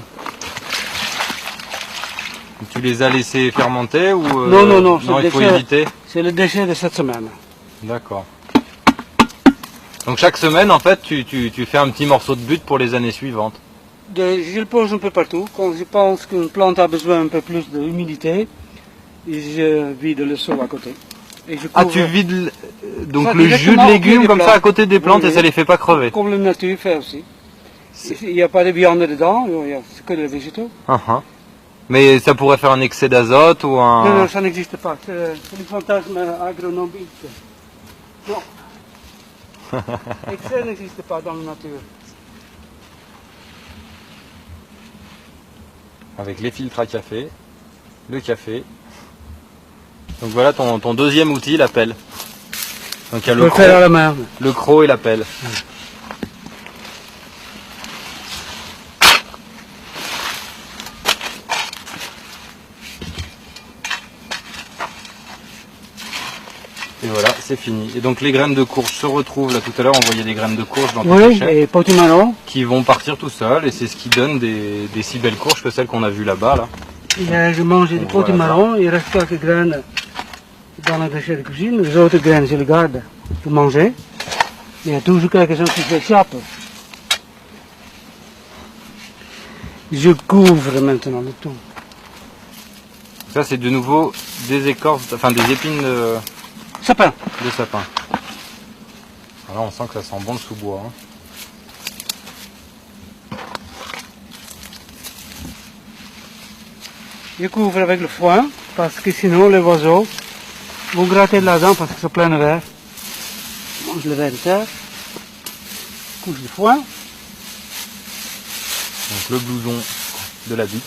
Tu les as laissés fermenter ou non, non, non, non, il faut éviter. C'est le déchet de cette semaine. D'accord. Donc chaque semaine, en fait, tu fais un petit morceau de butte pour les années suivantes. Je le pose un peu partout. Quand je pense qu'une plante a besoin un peu plus d'humidité, je vide le sol à côté. Et je couvre... Ah, tu vides donc le jus de légumes comme ça à côté des plantes et ça les fait pas crever. Comme la nature fait aussi. Il n'y a pas de viande dedans, c'est que des végétaux. Mais ça pourrait faire un excès d'azote ou un... Non, non, ça n'existe pas. C'est du fantasme agronomique. Non. Excès n'existe pas dans la nature. Avec les filtres à café, le café. Donc voilà ton deuxième outil, la pelle. Donc il y a le faire à la main. Le croc et la pelle. Et voilà, c'est fini. Et donc les graines de courge se retrouvent, là tout à l'heure on voyait des graines de courge dans le déchet. Et potimarron. Qui vont partir tout seuls et c'est ce qui donne des si belles courges que celles qu'on a vues là-bas. Là. Je mange des potimarron, il reste quelques graines dans le déchet de cuisine. Les autres graines je les garde pour manger. Il y a toujours quelques-uns qui s'échappent. Je couvre maintenant le tout. Ça c'est de nouveau des écorces, enfin des épines de sapin. Alors on sent que ça sent bon le sous-bois. Hein. Je couvre avec le foin parce que sinon les oiseaux vont gratter là-dedans parce que c'est plein de verre. Je mange le verre de terre. Couche de foin. Donc le blouson de la butte.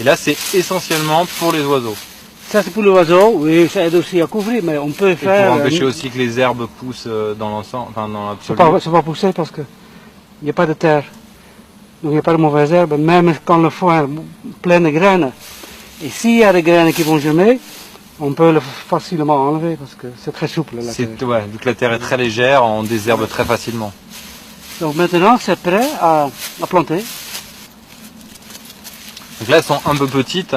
Et là c'est essentiellement pour les oiseaux. Ça c'est pour les oiseaux, oui, ça aide aussi à couvrir, mais on peut faire... pour empêcher aussi que les herbes poussent dans l'ensemble, enfin dans l'absolu. Ça va pousser parce qu'il n'y a pas de terre. Donc il n'y a pas de mauvaises herbes, même quand le foin est plein de graines. Et s'il y a des graines qui vont germer, on peut le facilement enlever parce que c'est très souple la terre. Ouais, vu que la terre est très légère, on désherbe très facilement. Donc maintenant c'est prêt à planter. Donc là elles sont un peu petites.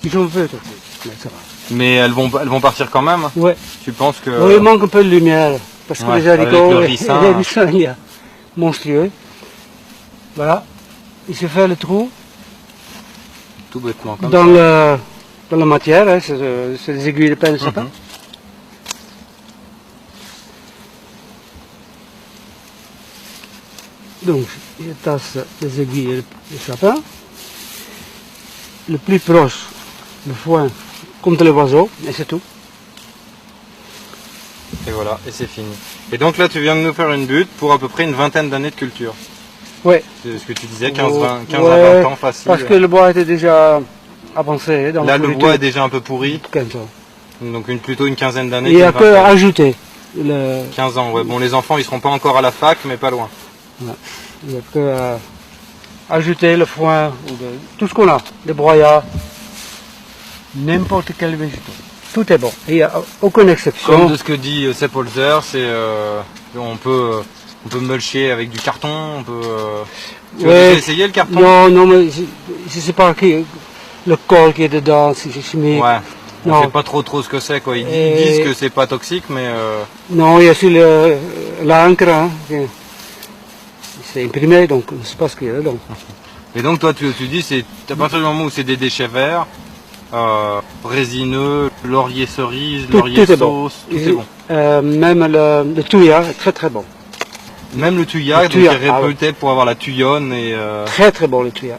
Ils sont petites, mais ça va. Mais elles vont partir quand même. Ouais. Tu penses que... Oui, il manque un peu de lumière parce que les haricots le ricin, les ricins, il y a monstrueux. Voilà. Il se fait le trou. Tout bêtement comme dans la matière, hein, c'est des aiguilles de pelle de sapin. Donc, je tasse les aiguilles de sapin. Le plus proche, le foin, comme les oiseaux, et c'est tout. Et voilà, et c'est fini. Et donc là, tu viens de nous faire une butte pour à peu près une vingtaine d'années de culture. Oui. C'est ce que tu disais, 15 à 20 ans facile. Parce que le bois était déjà avancé. Là, le bois est déjà un peu pourri. 15 ans. Donc plutôt une quinzaine d'années. Il n'y a que à ajouter. 15 ans, ouais. Bon, les enfants, ils seront pas encore à la fac, mais pas loin. Ouais. Il n'y a que ajouter le foin, ou tout ce qu'on a, des broyats, n'importe quel végétal. Tout est bon, il n'y a aucune exception. Comme de ce que dit Sepp Holzer, on peut mulcher avec du carton, on peut... Tu as déjà essayé le carton? Non, mais je ne sais pas le corps qui est dedans, si c'est chimique. Ouais. On ne sait pas trop ce que c'est, quoi. Ils disent que c'est pas toxique, mais... Non, il y a aussi l'encre, hein, c'est imprimé, donc on ne sait pas ce qu'il y a dedans. Et donc toi, tu dis, c'est à partir du moment où c'est des déchets verts, résineux, laurier cerise, laurier tout sauce, tout est bon. Même le thuya est très très bon. Même le thuya, qui est réputé pour avoir la tuyonne et... Très très bon le thuya.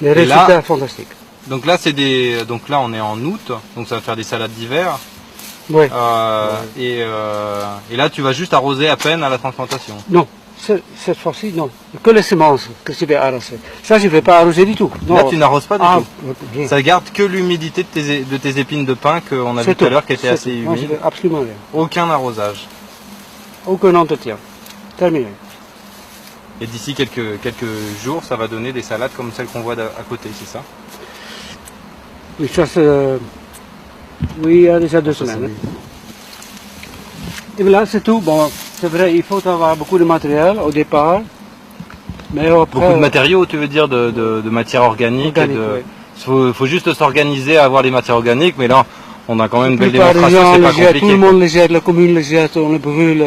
Les résultats fantastiques. Donc là, donc là, on est en août, donc ça va faire des salades d'hiver. Oui. Et là, tu vas juste arroser à peine à la transplantation. Non, cette fois-ci, non. Que les semences que je vais arroser. Ça, je ne vais pas arroser du tout. Non. Là, tu n'arroses pas du tout. Bien. Ça garde que l'humidité de tes épines de pin qu'on a vu tout à l'heure, qui était assez humide. Non, absolument rien. Aucun arrosage. Aucun entretien. Terminé. Et d'ici quelques jours, ça va donner des salades comme celles qu'on voit à côté, c'est ça? Oui, ça c'est... Oui, il y a déjà 2 semaines. Et voilà, c'est tout. Bon, c'est vrai, il faut avoir beaucoup de matériel au départ. Mais après, beaucoup de matériaux, tu veux dire, de matière organique. Faut juste s'organiser à avoir les matières organiques, mais là, on a quand même une belle démonstration, c'est pas compliqué. Tout le monde les jette, la commune les jette, on les brûle.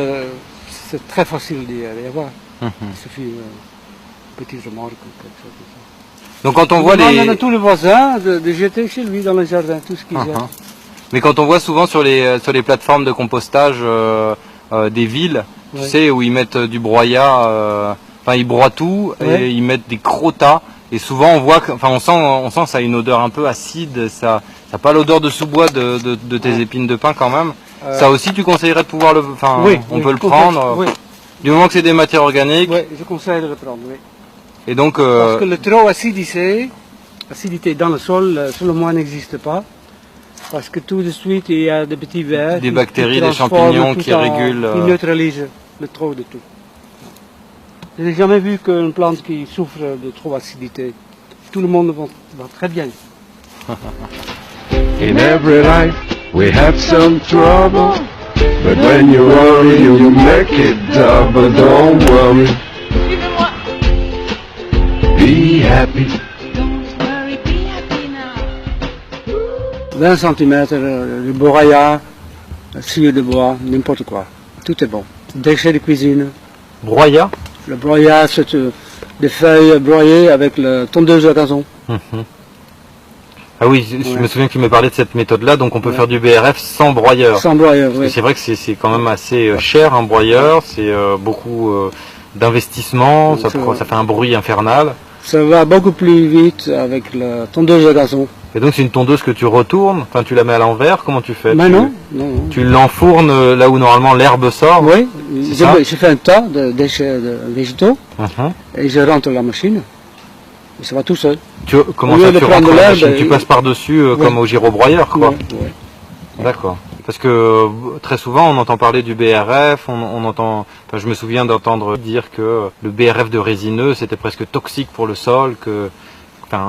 C'est très facile d'y avoir. Il suffit une petite remorque ou quelque chose comme ça. Donc quand on voit on a tous les voisins de jeter chez lui dans le jardin, tout ce qu'ils jettent. Mais quand on voit souvent sur les plateformes de compostage des villes, tu sais, où ils mettent du broyat, ils broient tout et ils mettent des gros tas. Et souvent on voit, on sent ça a une odeur un peu acide, ça n'a pas l'odeur de sous-bois de tes épines de pin quand même. Ça aussi tu conseillerais de pouvoir on peut le prendre. Du moment que c'est des matières organiques. Oui, je conseille de le prendre, oui. Et donc, parce que le trop acidité dans le sol, selon moi, n'existe pas. Parce que tout de suite, il y a des petits vers. Des bactéries, des champignons qui régulent. Qui neutralisent le trop de tout. Je n'ai jamais vu qu'une plante qui souffre de trop acidité. Tout le monde va très bien. In every life, we have some trouble. But when you worry, you make it double. Don't worry. Be happy. 20 cm de broyat, sciure de bois, n'importe quoi. Tout est bon. Déchets de cuisine. Broyat? Le broyat, c'est des feuilles broyées avec la tondeuse à gazon. Ah oui, je me souviens que tu me parlais de cette méthode-là, donc on peut faire du BRF sans broyeur. Sans broyeur, oui. C'est vrai que c'est quand même assez cher un broyeur, c'est beaucoup d'investissement, ça fait un bruit infernal. Ça va beaucoup plus vite avec la tondeuse à gazon. Et donc c'est une tondeuse que tu retournes, enfin tu la mets à l'envers, comment tu fais? Non. Tu l'enfournes là où normalement l'herbe sort? Oui, je fais un tas de déchets végétaux et je rentre la machine. Et ça va tout seul. Comment ça, tu rentres la machine? Tu passes par-dessus comme au gyrobroyeur, quoi. Oui. D'accord. Parce que très souvent on entend parler du BRF, je me souviens d'entendre dire que le BRF de résineux c'était presque toxique pour le sol,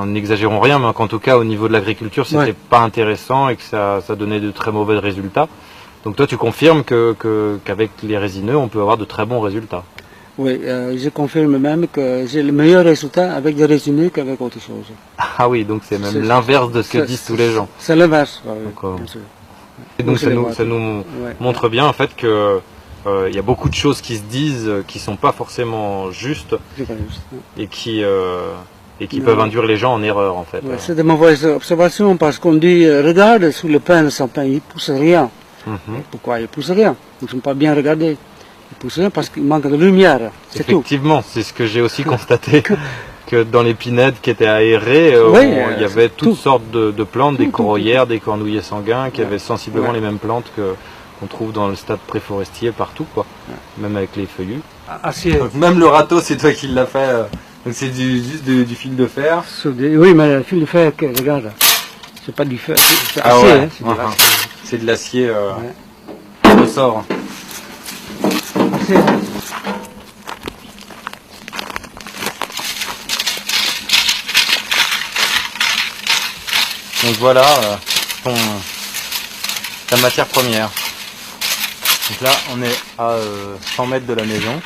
n'exagérons rien, mais qu'en tout cas au niveau de l'agriculture c'était pas intéressant et que ça donnait de très mauvais résultats. Donc toi tu confirmes qu'avec les résineux on peut avoir de très bons résultats? Oui, je confirme même que j'ai le meilleur résultat avec des résineux qu'avec autre chose. Ah oui, donc c'est même l'inverse de ce que disent tous les gens. C'est l'inverse, bien sûr. Et donc ça nous montre bien en fait que il y a beaucoup de choses qui se disent qui sont pas forcément justes et qui peuvent induire les gens en erreur en fait. C'est de mauvaises observations parce qu'on dit regarde sous le pain de sapin, il ne pousse rien. Pourquoi il ne pousse rien? Ils ne sont pas bien regardés. Il ne pousse rien parce qu'il manque de lumière. Effectivement, c'est ce que j'ai aussi constaté. Que dans les pinettes qui étaient aérées, il y avait toutes sortes de plantes, des corollières, des cornouillers sanguins, qui avaient sensiblement les mêmes plantes qu'on trouve dans le stade préforestier partout, quoi. Même avec les feuillus. Donc, même le râteau, c'est toi qui l'as fait. Donc c'est juste du fil de fer. Oui, mais le fil de fer, regarde, c'est pas du fer, c'est acier. C'est de l'acier qui ressort. 。 . 。 。 。 . 。 . 。 . 。 . 。 . 。 . 。 . 。 . 。 . 。 . 。 . 。 . 。 . 。 . 。 . 。 . 。 。 . 。 。 . 。 。 . 。 。 . 。 。 . 。 . 。 . 。 . C'est assez. Donc voilà ta matière première. Donc là on est à 100 mètres de la maison.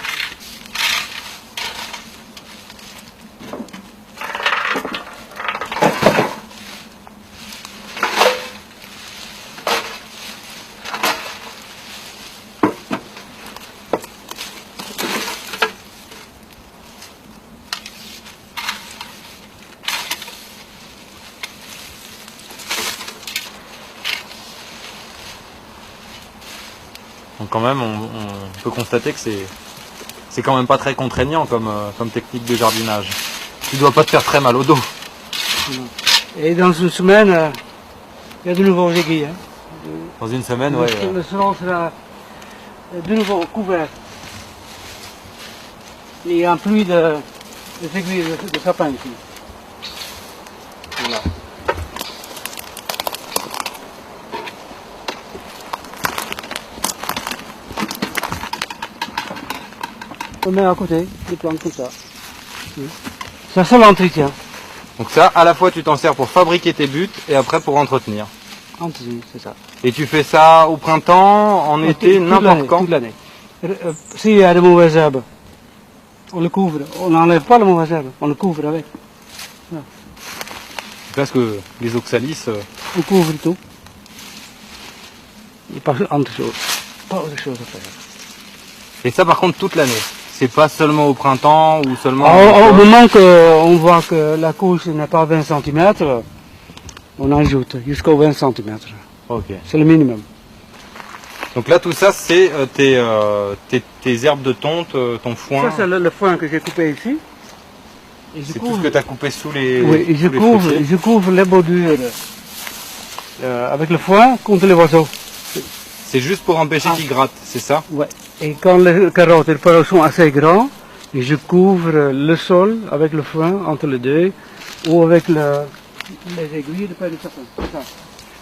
Donc quand même, on peut constater que c'est quand même pas très contraignant comme technique de jardinage. Tu dois pas te faire très mal au dos. Et dans une semaine, il y a de nouveaux aiguilles. Hein. Dans une semaine, ouais. Le sol sera de nouveau couvert. Il y a un pluie de aiguilles de sapin ici. Voilà. On met à côté des plantes comme ça. Ça, c'est l'entretien. Donc ça, à la fois tu t'en sers pour fabriquer tes buts et après pour entretenir. Entretien, c'est ça. Et tu fais ça au printemps, en été, n'importe quand. Toute l'année. S'il y a de mauvaises herbes, on le couvre. On n'enlève pas les mauvaises herbes, on le couvre avec. Parce que les oxalis... On couvre tout. Il n'y a pas autre chose. Pas autre chose à faire. Et ça par contre toute l'année. C'est pas seulement au printemps ou seulement... Au moment qu'on voit que la couche n'est pas 20 cm, on ajoute jusqu'aux 20 cm. Ok. C'est le minimum. Donc là tout ça c'est tes herbes de tonte, ton foin. Ça c'est le foin que j'ai coupé ici. C'est tout ce que tu as coupé sous les... Oui, et je couvre les bordures avec le foin contre les oiseaux. C'est juste pour empêcher qu'ils grattent, c'est ça? Ouais. Et quand les carottes et les poireaux sont assez grands, je couvre le sol avec le foin entre les deux ou avec les aiguilles de pain de sapin. Ça.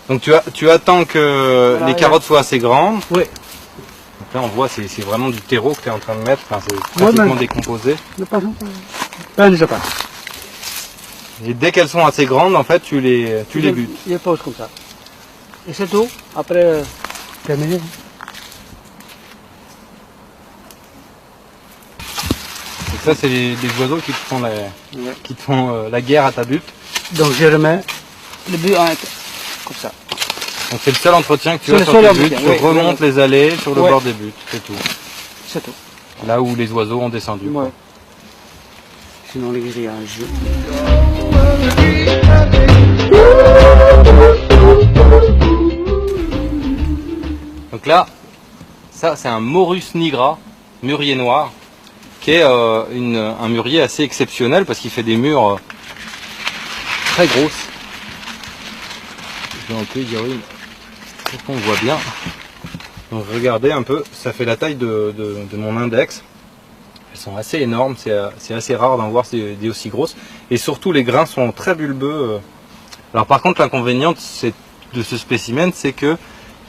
Donc tu attends que Voilà, les carottes soient assez grandes. Oui. Donc là on voit c'est vraiment du terreau que tu es en train de mettre, enfin, c'est pratiquement décomposé. Le pain de sapin. Et dès qu'elles sont assez grandes, en fait tu les butes. Je les pose comme ça. Et c'est tout. Après, terminé. Donc ça c'est des oiseaux qui te font la guerre à ta butte. Donc je remets le but en comme ça. Donc c'est le seul entretien que tu as C'est sur le tes seul buttes, entretien, tu oui, remontes les allées sur le Ouais. bord des buttes, c'est tout. C'est tout. Là où les oiseaux ont descendu. Ouais. Sinon les grillages. Donc là, ça c'est un Morus nigra, mûrier noir, qui est un mûrier assez exceptionnel parce qu'il fait des mûres très grosses. Je vais un peu dire oui, on voit bien. Donc regardez un peu, ça fait la taille de mon index. Elles sont assez énormes, c'est assez rare d'en voir des aussi grosses. Et surtout les grains sont très bulbeux. Alors par contre l'inconvénient de ce spécimen, c'est que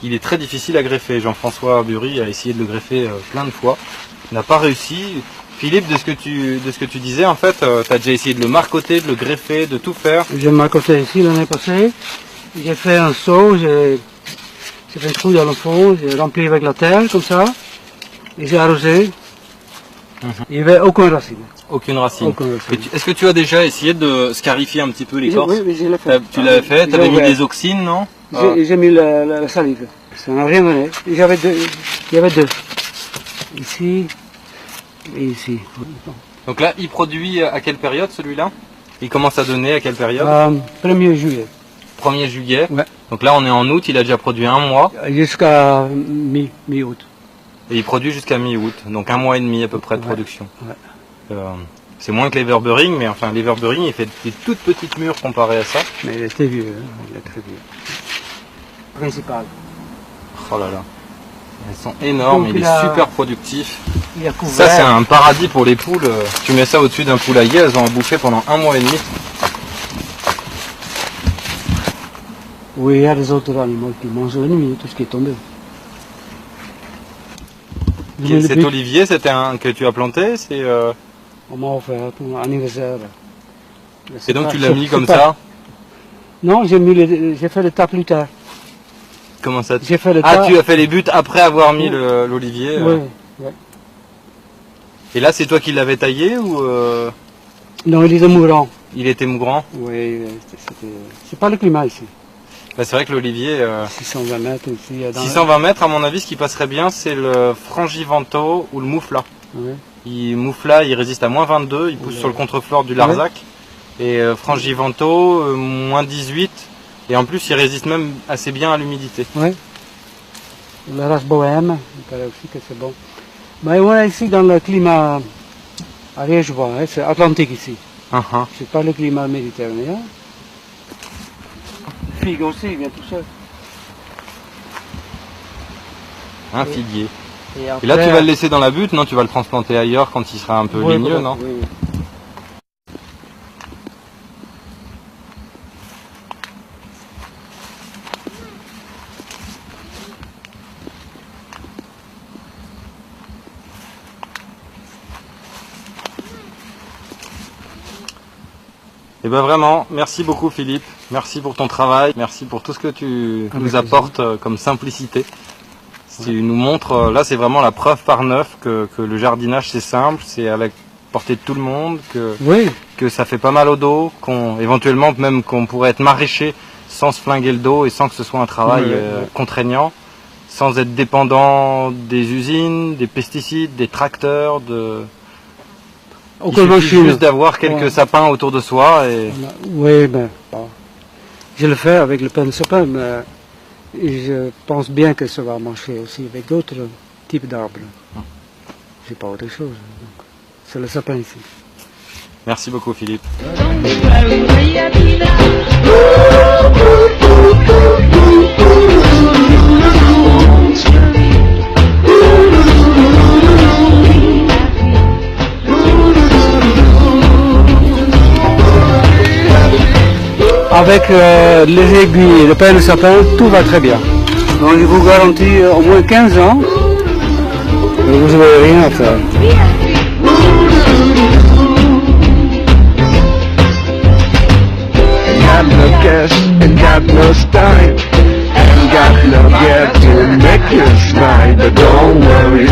il est très difficile à greffer. Jean-François Bury a essayé de le greffer plein de fois. Il n'a pas réussi. Philippe, de ce que tu disais, en fait, tu as déjà essayé de le marcoter, de le greffer, de tout faire. J'ai marcoté ici l'année passée. J'ai fait un seau, j'ai fait un trou dans le fond, j'ai rempli avec la terre comme ça. Et j'ai arrosé. Il n'y avait aucune racine. Aucune racine. Aucune racine. Est-ce que tu as déjà essayé de scarifier un petit peu l'écorce? Oui, oui, je l'ai fait. Tu l'avais fait, tu avais mis des oxynes, non? J'ai mis la salive. Ça n'a rien donné. Il y avait deux. Ici et ici. Donc là, il produit à quelle période celui-là? Il commence à donner à quelle période? 1er juillet. 1er juillet. Ouais. Donc là, on est en août, il a déjà produit un mois. Jusqu'à mi-août. Et il produit jusqu'à mi-août, donc un mois et demi à peu près de production. Ouais. C'est moins que l'Everburing, mais enfin l'Everburing il fait des toutes petites mûres comparé à ça. Mais il était vieux, hein. Il est très vieux. Principal. Oh là là. Elles sont énormes, Donc, il est super productif. Il a couvert. Ça c'est un paradis pour les poules. Tu mets ça au-dessus d'un poulailler, elles ont à bouffer pendant un mois et demi. Oui, il y a des autres animaux qui mangent la nuit, tout ce qui est tombé. Cet olivier, c'était un que tu as planté, c'est On m'a offert pour mon anniversaire. et donc tu l'as mis comme ça. Non, j'ai fait le tas plus tard. Comment ça? J'ai fait le Ah, tas. tu as fait les buts après avoir mis l'olivier. Oui. Ouais. Et là, c'est toi qui l'avais taillé ou Non, il est mourant. il était mourant? Oui, c'est pas le climat ici. Bah, c'est vrai que l'olivier... 620 mètres ici. 620 mètres, à mon avis, ce qui passerait bien, c'est le Frangivento ou le Moufla. Ouais. Moufla, il résiste à moins 22, il pousse sur le contrefort du Larzac. Et Frangivento, moins 18. Et en plus, il résiste même assez bien à l'humidité. Oui. La race bohème, il paraît aussi que c'est bon. Mais on est ici dans le climat ariégeois, hein, c'est Atlantique ici. C'est pas le climat méditerranéen. Figue aussi, il vient tout seul. Un figuier. Et là, tu vas le laisser dans la butte, non? Tu vas le transplanter ailleurs quand il sera un peu ligneux, non? Oui. Et ben vraiment, merci beaucoup Philippe, merci pour ton travail, merci pour tout ce que tu nous apportes comme simplicité. Tu nous montres, là c'est vraiment la preuve par neuf que le jardinage c'est simple, c'est à la portée de tout le monde, que ça fait pas mal au dos, éventuellement même qu'on pourrait être maraîcher sans se flinguer le dos et sans que ce soit un travail contraignant, sans être dépendant des usines, des pesticides, des tracteurs, Il suffit juste d'avoir quelques sapins autour de soi. Oui, ben, bon. Je le fais avec le pain de sapin, mais je pense bien que ça va marcher aussi avec d'autres types d'arbres. C'est pas autre chose. C'est le sapin ici. Merci beaucoup Philippe. Avec les aiguilles et le pain de sapin, tout va très bien. Donc je vous garantis au moins 15 ans, et vous n'avez rien à faire. Got no cash and got no style, and got no get to make you smile, but don't worry.